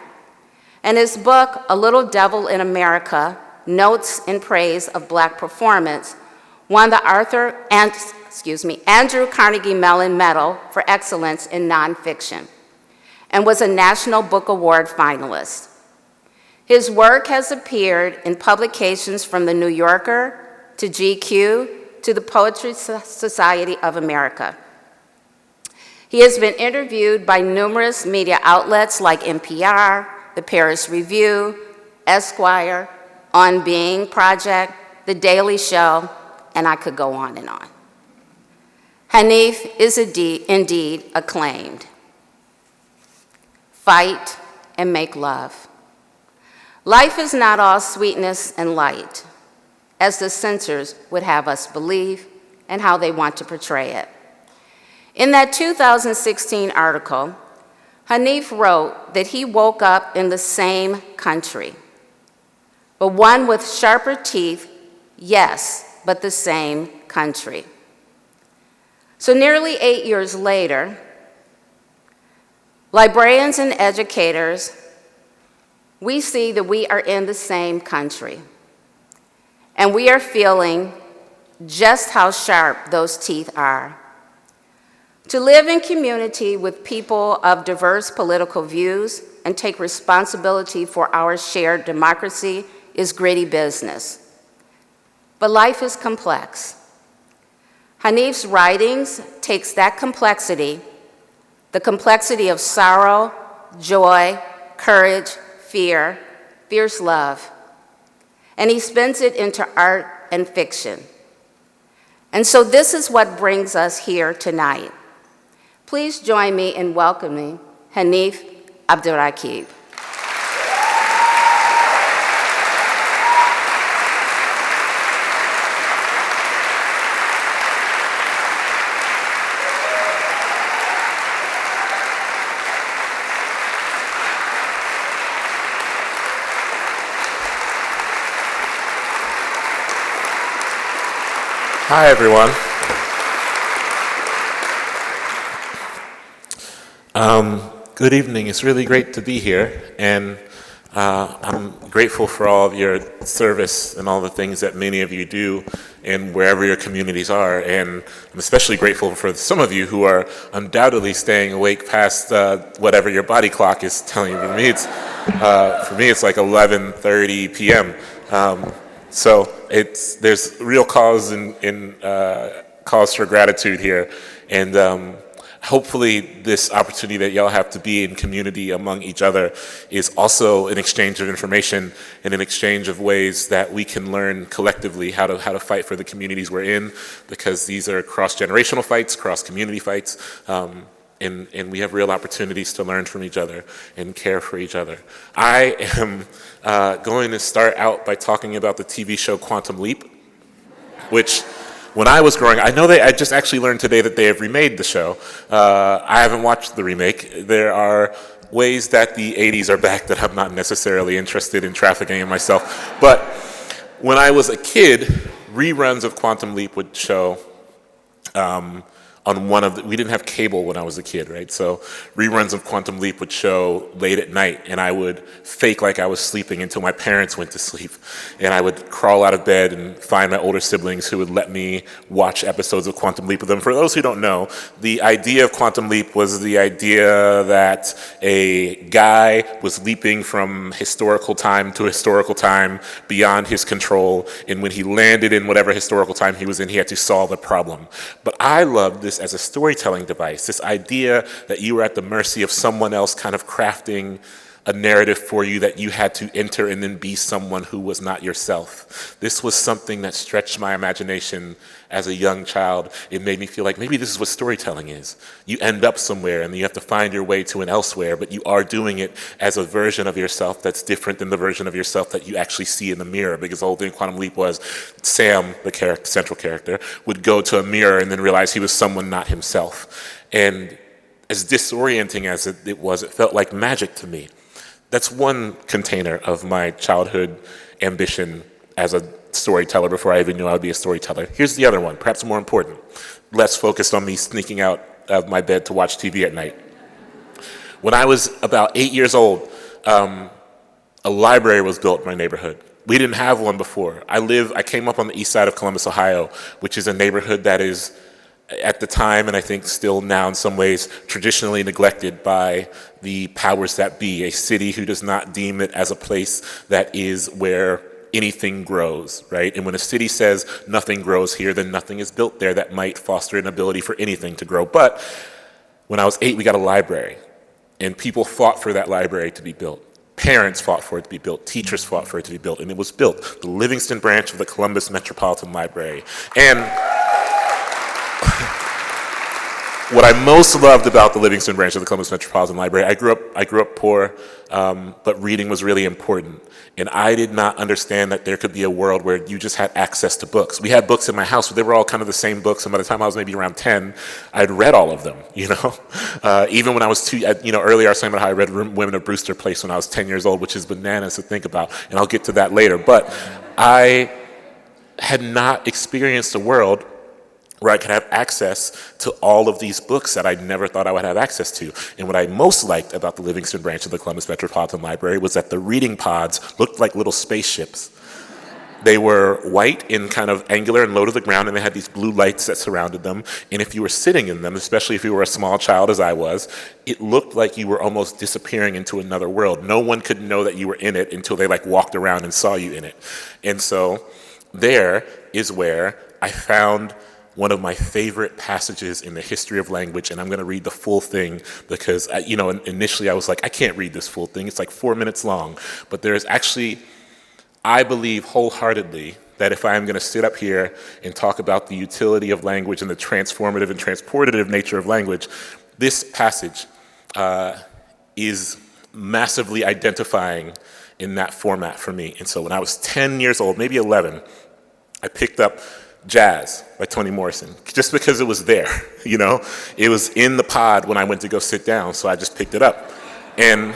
and his book, A Little Devil in America, Notes in Praise of Black Performance, won the Andrew Carnegie Mellon Medal for Excellence in Nonfiction, and was a National Book Award finalist. His work has appeared in publications from The New Yorker to GQ to the Poetry Society of America. He has been interviewed by numerous media outlets like NPR, the Paris Review, Esquire, On Being Project, The Daily Show, and I could go on and on. Hanif is indeed acclaimed. Fight and make love. Life is not all sweetness and light, as the censors would have us believe and how they want to portray it. In that 2016 article, Hanif wrote that he woke up in the same country, but one with sharper teeth, yes, but the same country. So nearly 8 years later, librarians and educators, we see that we are in the same country, and we are feeling just how sharp those teeth are. To live in community with people of diverse political views and take responsibility for our shared democracy is gritty business. But life is complex. Hanif's writings takes that complexity, the complexity of sorrow, joy, courage, fear, fierce love, and he spins it into art and fiction. And so this is what brings us here tonight. Please join me in welcoming Hanif Abdurraqib. Hi, everyone. Good evening. It's really great to be here, and I'm grateful for all of your service and all the things that many of you do and wherever your communities are, and I'm especially grateful for some of you who are undoubtedly staying awake past whatever your body clock is telling you. For me, it's like 11:30 p.m. So there's real cause cause for gratitude here, and hopefully this opportunity that y'all have to be in community among each other is also an exchange of information and an exchange of ways that we can learn collectively how to fight for the communities we're in, because these are cross-generational fights, cross-community fights, and we have real opportunities to learn from each other and care for each other. I am going to start out by talking about the TV show Quantum Leap, which when I was growing, I just actually learned today that they have remade the show. I haven't watched the remake. There are ways that the 80s are back that I'm not necessarily interested in trafficking in myself. But when I was a kid, reruns of Quantum Leap would show on we didn't have cable when I was a kid, right? So reruns of Quantum Leap would show late at night, and I would fake like I was sleeping until my parents went to sleep. And I would crawl out of bed and find my older siblings who would let me watch episodes of Quantum Leap with them. For those who don't know, the idea of Quantum Leap was the idea that a guy was leaping from historical time to historical time beyond his control, and when he landed in whatever historical time he was in, he had to solve a problem. But I loved this as a storytelling device, this idea that you were at the mercy of someone else kind of crafting a narrative for you, that you had to enter and then be someone who was not yourself. This was something that stretched my imagination as a young child. It made me feel like maybe this is what storytelling is. You end up somewhere and you have to find your way to an elsewhere, but you are doing it as a version of yourself that's different than the version of yourself that you actually see in the mirror, because the whole thing in Quantum Leap was Sam, the central character, would go to a mirror and then realize he was someone not himself. And as disorienting as it was, it felt like magic to me. That's one container of my childhood ambition as a storyteller before I even knew I would be a storyteller. Here's the other one, perhaps more important, less focused on me sneaking out of my bed to watch TV at night. When I was about 8 years old, a library was built in my neighborhood. We didn't have one before. I came up on the east side of Columbus, Ohio, which is a neighborhood that is, at the time, and I think still now in some ways, traditionally neglected by the powers that be, a city who does not deem it as a place that is where anything grows, right? And when a city says nothing grows here, then nothing is built there that might foster an ability for anything to grow. But when I was 8, we got a library, and people fought for that library to be built. Parents fought for it to be built. Teachers fought for it to be built, and it was built. The Livingston branch of the Columbus Metropolitan Library. And what I most loved about the Livingston branch of the Columbus Metropolitan Library, I grew up poor, but reading was really important. And I did not understand that there could be a world where you just had access to books. We had books in my house, but they were all kind of the same books. And by the time I was maybe around 10, I'd read all of them, you know? Even when I was earlier I was talking about how I read Women of Brewster Place when I was 10 years old, which is bananas to think about. And I'll get to that later. But I had not experienced a world where I could have access to all of these books that I never thought I would have access to. And what I most liked about the Livingston branch of the Columbus Metropolitan Library was that the reading pods looked like little spaceships. They were white and kind of angular and low to the ground, and they had these blue lights that surrounded them. And if you were sitting in them, especially if you were a small child as I was, it looked like you were almost disappearing into another world. No one could know that you were in it until they walked around and saw you in it. And so there is where I found one of my favorite passages in the history of language, and I'm going to read the full thing because, initially I was like, I can't read this full thing. It's like 4 minutes long. But there is actually, I believe wholeheartedly that if I am going to sit up here and talk about the utility of language and the transformative and transportative nature of language, this passage is massively identifying in that format for me. And so when I was 10 years old, maybe 11, I picked up Jazz by Toni Morrison, just because it was there, It was in the pod when I went to go sit down, so I just picked it up. And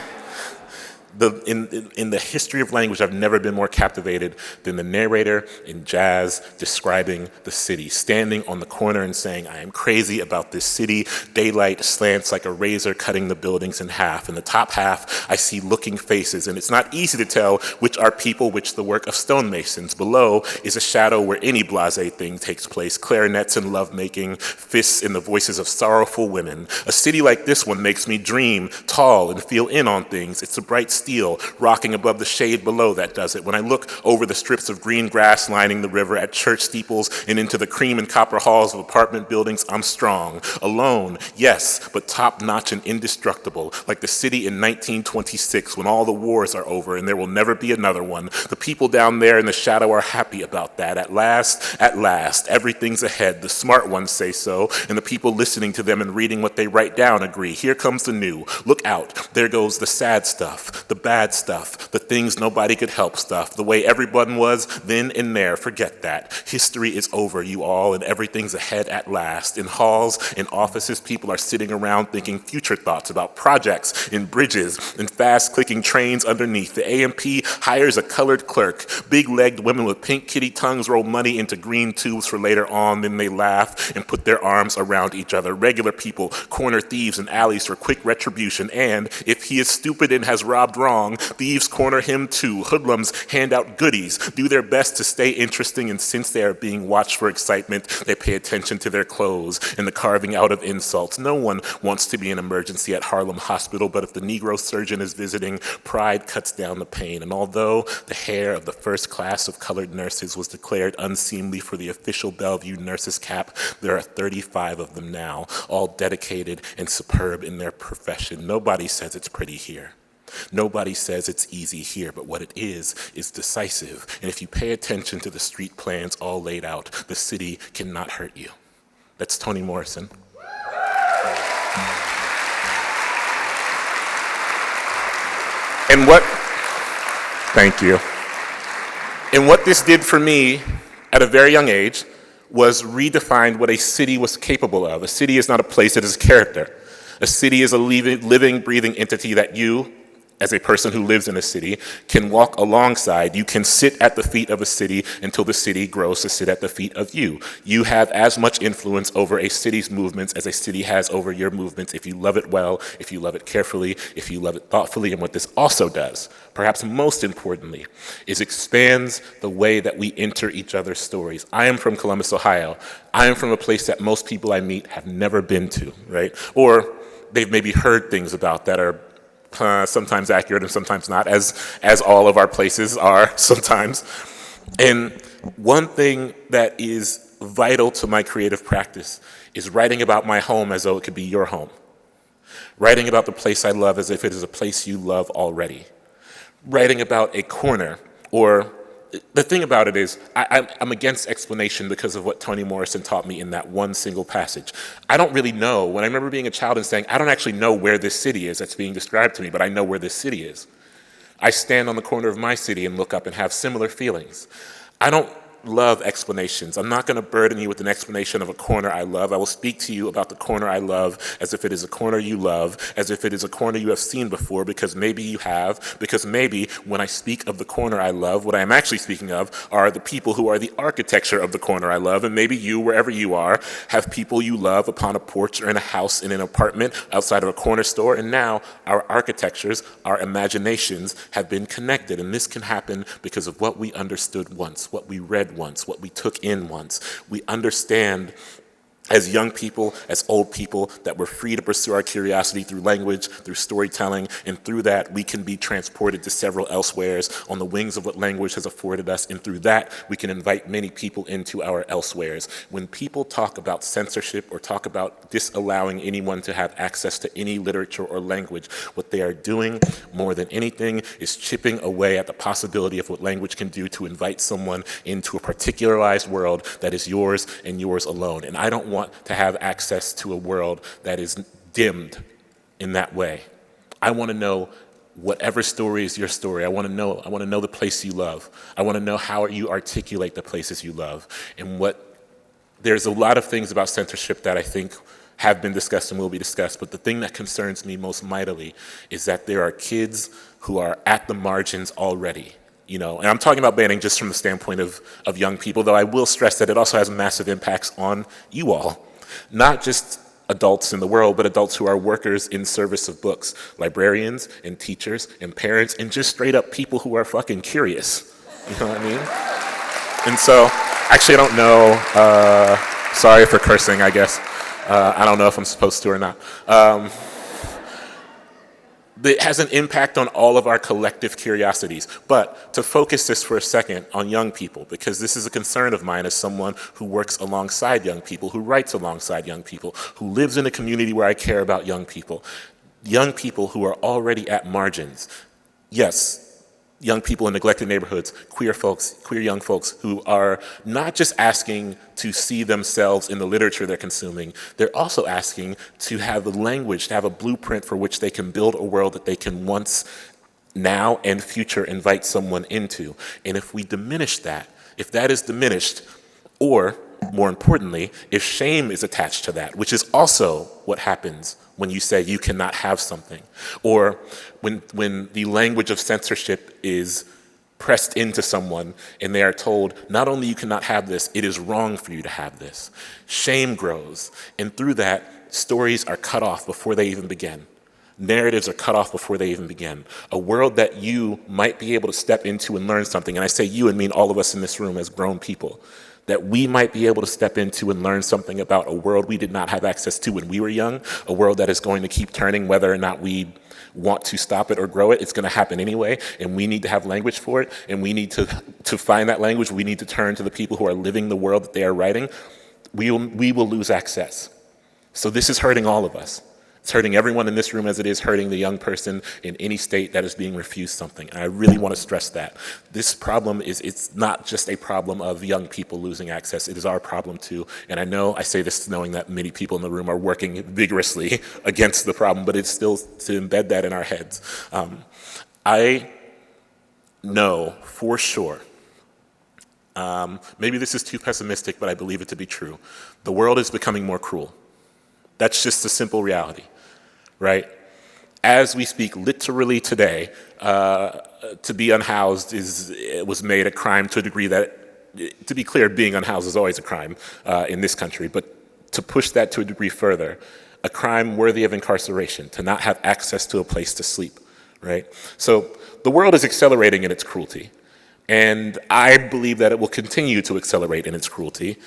in the history of language, I've never been more captivated than the narrator in Jazz describing the city, standing on the corner and saying, I am crazy about this city. Daylight slants like a razor cutting the buildings in half. In the top half, I see looking faces, and it's not easy to tell which are people, which the work of stonemasons. Below is a shadow where any blasé thing takes place, clarinets and lovemaking, fists in the voices of sorrowful women. A city like this one makes me dream tall and feel in on things. It's a bright steel rocking above the shade below that does it. When I look over the strips of green grass lining the river at church steeples and into the cream and copper halls of apartment buildings, I'm strong. Alone, yes, but top-notch and indestructible, like the city in 1926 when all the wars are over and there will never be another one. The people down there in the shadow are happy about that. At last, everything's ahead. The smart ones say so, and the people listening to them and reading what they write down agree. Here comes the new. Look out. There goes the sad stuff, the bad stuff, the things nobody could help stuff, the way everyone was then and there. Forget that. History is over, you all, and everything's ahead at last. In halls and offices, people are sitting around thinking future thoughts about projects and bridges and fast-clicking trains underneath. The AMP hires a colored clerk. Big-legged women with pink kitty tongues roll money into green tubes for later on. Then they laugh and put their arms around each other. Regular people corner thieves in alleys for quick retribution. And if he is stupid and has robbed wrong, thieves corner him too. Hoodlums hand out goodies, do their best to stay interesting, and since they are being watched for excitement, they pay attention to their clothes and the carving out of insults. No one wants to be an emergency at Harlem Hospital, but if the Negro surgeon is visiting, pride cuts down the pain. And although the hair of the first class of colored nurses was declared unseemly for the official Bellevue nurses cap, there are 35 of them now, all dedicated and superb in their profession. Nobody says it's pretty here. Nobody says it's easy here, but what it is decisive. And if you pay attention to the street plans all laid out, the city cannot hurt you. That's Toni Morrison. Thank you. And what this did for me at a very young age was redefine what a city was capable of. A city is not a place, it is a character. A city is a living, breathing entity that you, as a person who lives in a city, can walk alongside. You can sit at the feet of a city until the city grows to sit at the feet of you. You have as much influence over a city's movements as a city has over your movements if you love it well, if you love it carefully, if you love it thoughtfully. And what this also does, perhaps most importantly, is expands the way that we enter each other's stories. I am from Columbus, Ohio. I am from a place that most people I meet have never been to, right? Or they've maybe heard things about that are sometimes accurate and sometimes not, as all of our places are sometimes. And one thing that is vital to my creative practice is writing about my home as though it could be your home. Writing about the place I love as if it is a place you love already. writing about a corner, or the thing about it is I'm against explanation because of what Toni Morrison taught me in that one single passage. I don't really know. When I remember being a child and saying, I don't actually know where this city is that's being described to me, but I know where this city is. I stand on the corner of my city and look up and have similar feelings. I don't love explanations. I'm not going to burden you with an explanation of a corner I love. I will speak to you about the corner I love as if it is a corner you love, as if it is a corner you have seen before, because maybe you have, because maybe when I speak of the corner I love, what I am actually speaking of are the people who are the architecture of the corner I love, and maybe you, wherever you are, have people you love upon a porch or in a house, in an apartment, outside of a corner store, and now our architectures, our imaginations have been connected, and this can happen because of what we understood once, what we read once, what we took in once. We understand as young people, as old people, that we're free to pursue our curiosity through language, through storytelling, and through that we can be transported to several elsewheres on the wings of what language has afforded us, and through that we can invite many people into our elsewheres. When people talk about censorship or talk about disallowing anyone to have access to any literature or language, what they are doing more than anything is chipping away at the possibility of what language can do to invite someone into a particularized world that is yours and yours alone. And I don't want to have access to a world that is dimmed in that way. I want to know whatever story is your story. I want to know the place you love. I want to know how you articulate the places you love. And there's a lot of things about censorship that I think have been discussed and will be discussed, but the thing that concerns me most mightily is that there are kids who are at the margins already. And I'm talking about banning just from the standpoint of young people, though I will stress that it also has massive impacts on you all. Not just adults in the world, but adults who are workers in service of books, librarians and teachers and parents, and just straight up people who are fucking curious. You know what I mean? And so, actually I don't know, sorry for cursing, I guess. I don't know if I'm supposed to or not. It has an impact on all of our collective curiosities. But to focus this for a second on young people, because this is a concern of mine as someone who works alongside young people, who writes alongside young people, who lives in a community where I care about young people who are already at margins. Yes, young people in neglected neighborhoods, queer young folks who are not just asking to see themselves in the literature they're consuming, they're also asking to have the language, to have a blueprint for which they can build a world that they can once, now, and future invite someone into. And if we diminish that, if that is diminished, or more importantly, if shame is attached to that, which is also what happens when you say you cannot have something, or when the language of censorship is pressed into someone and they are told, not only you cannot have this, it is wrong for you to have this. Shame grows, and through that, stories are cut off before they even begin. Narratives are cut off before they even begin. A world that you might be able to step into and learn something, and I say you and mean all of us in this room as grown people, that we might be able to step into and learn something about a world we did not have access to when we were young, a world that is going to keep turning whether or not we want to stop it or grow it. It's going to happen anyway, and we need to have language for it, and we need to find that language. We need to turn to the people who are living the world that they are writing. We will lose access. So this is hurting all of us. It's hurting everyone in this room as it is hurting the young person in any state that is being refused something. And I really want to stress that. This problem it's not just a problem of young people losing access. It is our problem too. And I know I say this knowing that many people in the room are working vigorously against the problem, but it's still to embed that in our heads. I know for sure, maybe this is too pessimistic, but I believe it to be true. The world is becoming more cruel. That's just a simple reality, right? As we speak, literally today, to be unhoused was made a crime to a degree that, to be clear, being unhoused is always a crime in this country, but to push that to a degree further, a crime worthy of incarceration, to not have access to a place to sleep, right? So the world is accelerating in its cruelty, and I believe that it will continue to accelerate in its cruelty.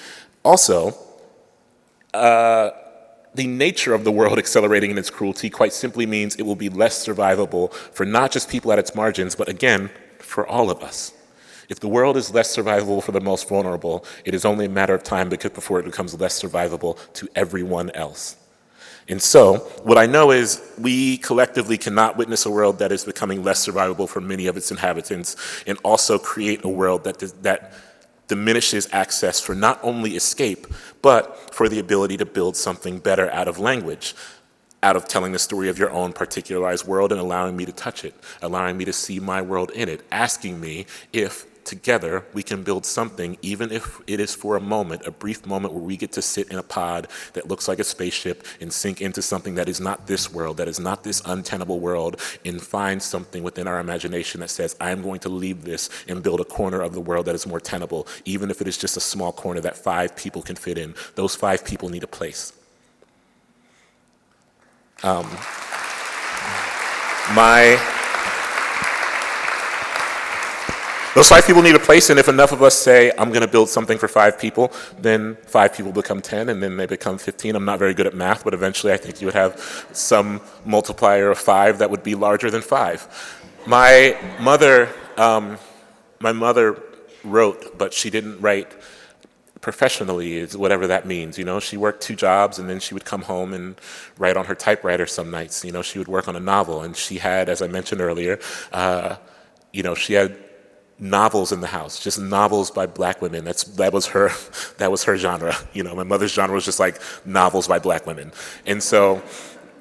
Also, the nature of the world accelerating in its cruelty quite simply means it will be less survivable for not just people at its margins, but again, for all of us. If the world is less survivable for the most vulnerable, it is only a matter of time before it becomes less survivable to everyone else. And so, what I know is we collectively cannot witness a world that is becoming less survivable for many of its inhabitants, and also create a world that diminishes access for not only escape, but for the ability to build something better out of language, out of telling the story of your own particularized world and allowing me to touch it, allowing me to see my world in it, asking me if together we can build something, even if it is for a moment, a brief moment where we get to sit in a pod that looks like a spaceship and sink into something that is not this world, that is not this untenable world, and find something within our imagination that says, I am going to leave this and build a corner of the world that is more tenable, even if it is just a small corner that 5 people can fit in. Those 5 people need a place. Those 5 people need a place, and if enough of us say, I'm going to build something for 5 people, then 5 people become 10, and then they become 15. I'm not very good at math, but eventually I think you would have some multiplier of 5 that would be larger than 5. My mother wrote, but she didn't write professionally, is whatever that means. You know, she worked 2 jobs, and then she would come home and write on her typewriter some nights. You know, she would work on a novel, and she had, as I mentioned earlier, she had novels in the house, just novels by Black women. That was her genre. You know, my mother's genre was just like novels by Black women. And so,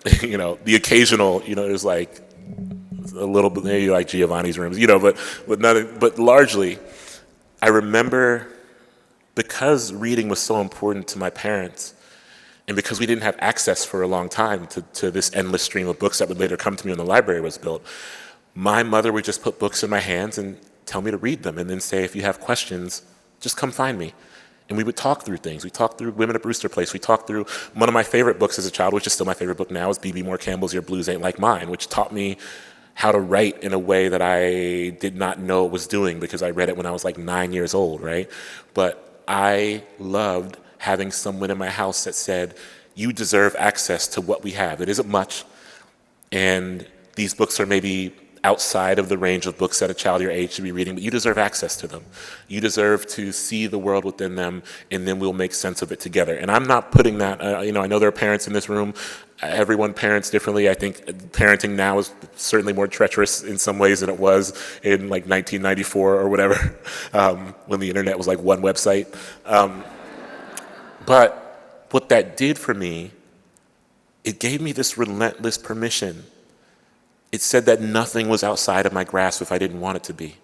the occasional, there's like a little bit, maybe like Giovanni's Rooms, but largely, I remember, because reading was so important to my parents, and because we didn't have access for a long time to this endless stream of books that would later come to me when the library was built, my mother would just put books in my hands and tell me to read them, and then say, if you have questions, just come find me. And we would talk through things. We talked through Women at Brewster Place. We talked through one of my favorite books as a child, which is still my favorite book now, is B.B. Moore Campbell's Your Blues Ain't Like Mine, which taught me how to write in a way that I did not know it was doing, because I read it when I was like 9 years old, right? But I loved having someone in my house that said, you deserve access to what we have. It isn't much, and these books are maybe outside of the range of books that a child your age should be reading, but you deserve access to them. You deserve to see the world within them, and then we'll make sense of it together. And I'm not putting that, I know there are parents in this room. Everyone parents differently. I think parenting now is certainly more treacherous in some ways than it was in like 1994 or whatever, when the internet was like one website. But what that did for me, it gave me this relentless permission. It said that nothing was outside of my grasp if I didn't want it to be.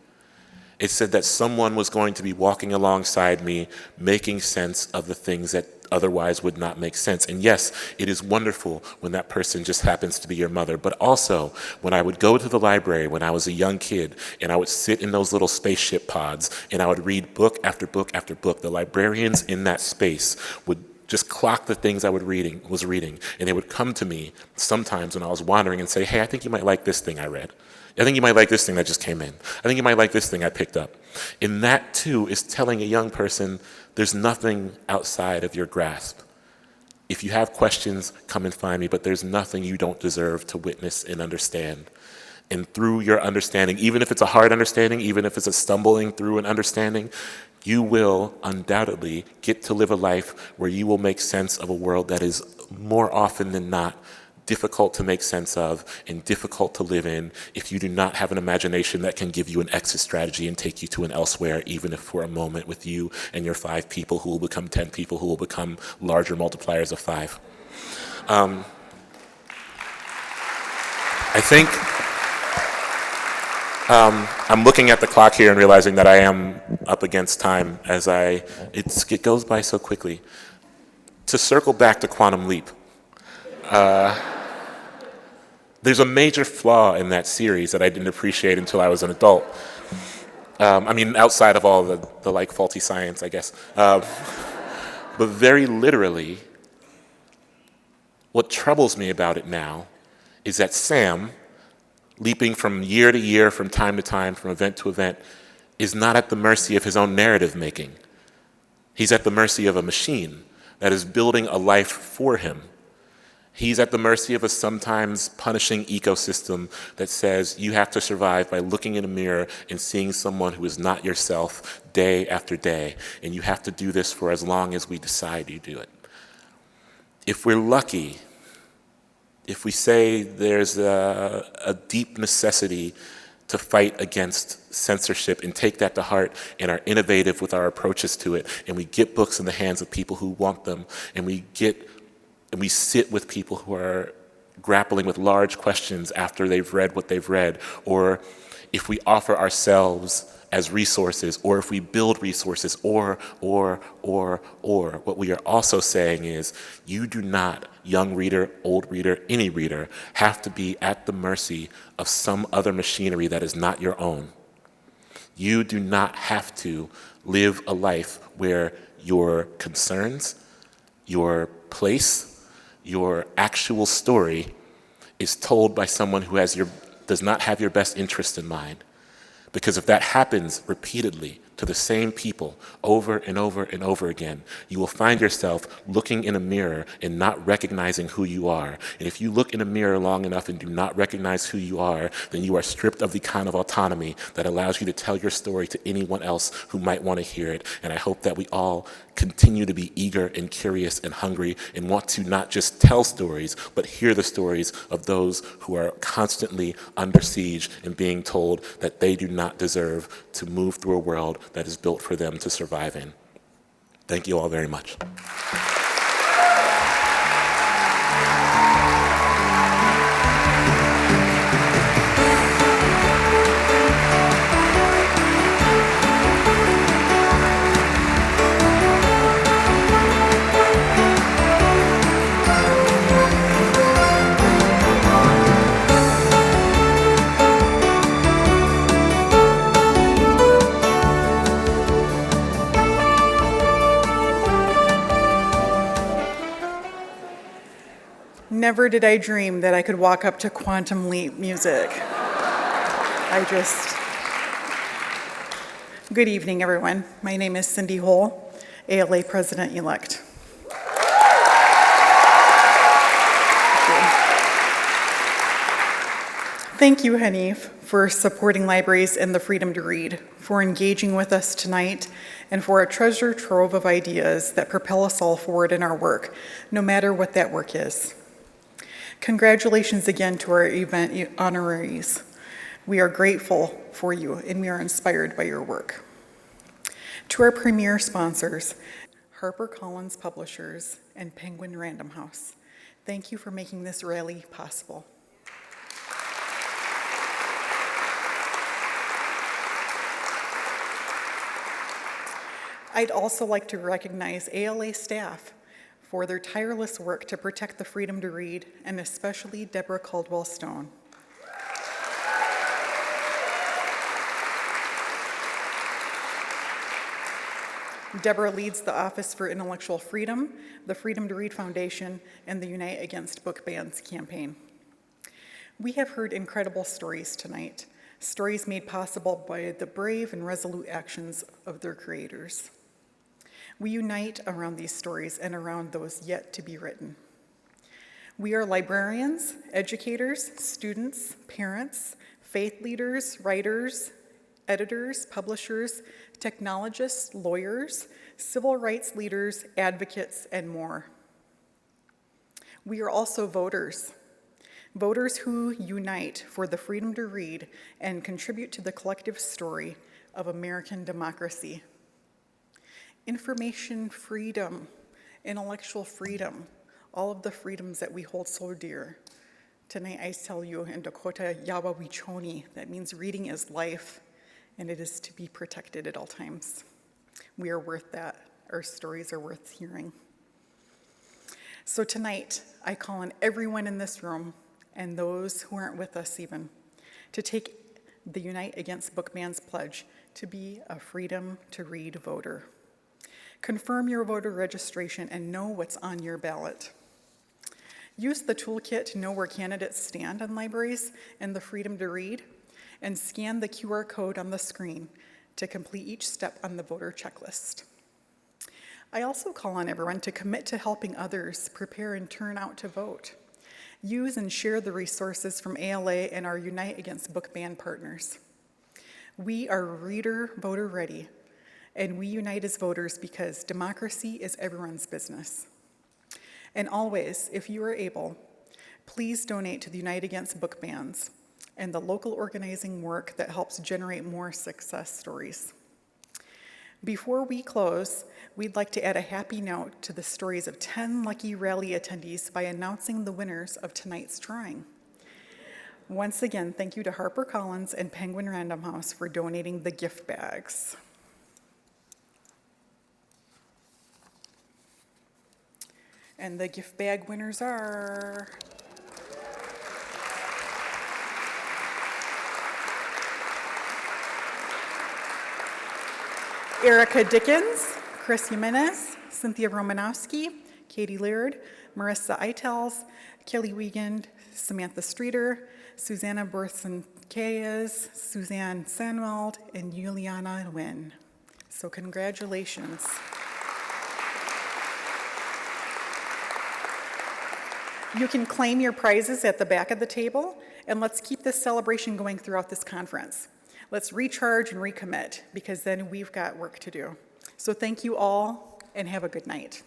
It said that someone was going to be walking alongside me, making sense of the things that otherwise would not make sense. And yes, it is wonderful when that person just happens to be your mother, but also when I would go to the library when I was a young kid, and I would sit in those little spaceship pods, and I would read book after book after book. The librarians in that space would just clock the things I was reading, and they would come to me sometimes when I was wandering and say, hey, I think you might like this thing I read. I think you might like this thing that just came in. I think you might like this thing I picked up. And that too is telling a young person, there's nothing outside of your grasp. If you have questions, come and find me, but there's nothing you don't deserve to witness and understand. And through your understanding, even if it's a hard understanding, even if it's a stumbling through an understanding, you will undoubtedly get to live a life where you will make sense of a world that is more often than not difficult to make sense of and difficult to live in if you do not have an imagination that can give you an exit strategy and take you to an elsewhere, even if for a moment with you and your 5 people who will become 10 people who will become larger multipliers of 5. I think I'm looking at the clock here and realizing that I am up against time as it goes by so quickly. To circle back to Quantum Leap, there's a major flaw in that series that I didn't appreciate until I was an adult. Outside of all the like faulty science, I guess. But very literally, what troubles me about it now is that Sam, leaping from year to year, from time to time, from event to event, is not at the mercy of his own narrative making. He's at the mercy of a machine that is building a life for him. He's at the mercy of a sometimes punishing ecosystem that says you have to survive by looking in a mirror and seeing someone who is not yourself day after day, and you have to do this for as long as we decide you do it. If we're lucky, if we say there's a deep necessity to fight against censorship and take that to heart and are innovative with our approaches to it, and we get books in the hands of people who want them, and we sit with people who are grappling with large questions after they've read what they've read, or if we offer ourselves as resources, or if we build resources, or, what we are also saying is, you do not, young reader, old reader, any reader, have to be at the mercy of some other machinery that is not your own. You do not have to live a life where your concerns, your place, your actual story is told by someone who does not have your best interest in mind. Because if that happens repeatedly to the same people over and over and over again, you will find yourself looking in a mirror and not recognizing who you are. And if you look in a mirror long enough and do not recognize who you are, then you are stripped of the kind of autonomy that allows you to tell your story to anyone else who might want to hear it. And I hope that we all continue to be eager and curious and hungry and want to not just tell stories, but hear the stories of those who are constantly under siege and being told that they do not deserve to move through a world that is built for them to survive in. Thank you all very much. Never did I dream that I could walk up to Quantum Leap music. Good evening, everyone. My name is Cindy Hull, ALA President-elect. Thank you, Hanif, for supporting libraries and the freedom to read, for engaging with us tonight, and for a treasure trove of ideas that propel us all forward in our work, no matter what that work is. Congratulations again to our event honorees. We are grateful for you and we are inspired by your work. To our premier sponsors, HarperCollins Publishers and Penguin Random House, thank you for making this rally possible. I'd also like to recognize ALA staff for their tireless work to protect the freedom to read, and especially Deborah Caldwell-Stone. Deborah leads the Office for Intellectual Freedom, the Freedom to Read Foundation, and the Unite Against Book Bans campaign. We have heard incredible stories tonight, stories made possible by the brave and resolute actions of their creators. We unite around these stories and around those yet to be written. We are librarians, educators, students, parents, faith leaders, writers, editors, publishers, technologists, lawyers, civil rights leaders, advocates, and more. We are also voters, voters who unite for the freedom to read and contribute to the collective story of American democracy. Information freedom, intellectual freedom, all of the freedoms that we hold so dear. Tonight I tell you in Dakota, Yawa Wichoni, that means reading is life, and it is to be protected at all times. We are worth that. Our stories are worth hearing. So tonight, I call on everyone in this room, and those who aren't with us even, to take the Unite Against Book Bans pledge to be a freedom to read voter. Confirm your voter registration and know what's on your ballot. Use the toolkit to know where candidates stand on libraries and the freedom to read, and scan the QR code on the screen to complete each step on the voter checklist. I also call on everyone to commit to helping others prepare and turn out to vote. Use and share the resources from ALA and our Unite Against Book Ban partners. We are reader voter ready, and we unite as voters because democracy is everyone's business. And always, if you are able, Please donate to the Unite Against Book Bans and the local organizing work that helps generate more success stories. Before we close, we'd like to add a happy note to the stories of 10 lucky rally attendees by announcing the winners of tonight's drawing. Once again, thank you to HarperCollins and Penguin Random House for donating the gift bags. And the gift bag winners are... Erica Dickens, Chris Jimenez, Cynthia Romanowski, Katie Laird, Marissa Eitels, Kelly Wiegand, Samantha Streeter, Susanna Berthen-Kayes, Suzanne Sanwald, and Juliana Nguyen. So congratulations. You can claim your prizes at the back of the table, and let's keep this celebration going throughout this conference. Let's recharge and recommit, because then we've got work to do. So thank you all, and have a good night.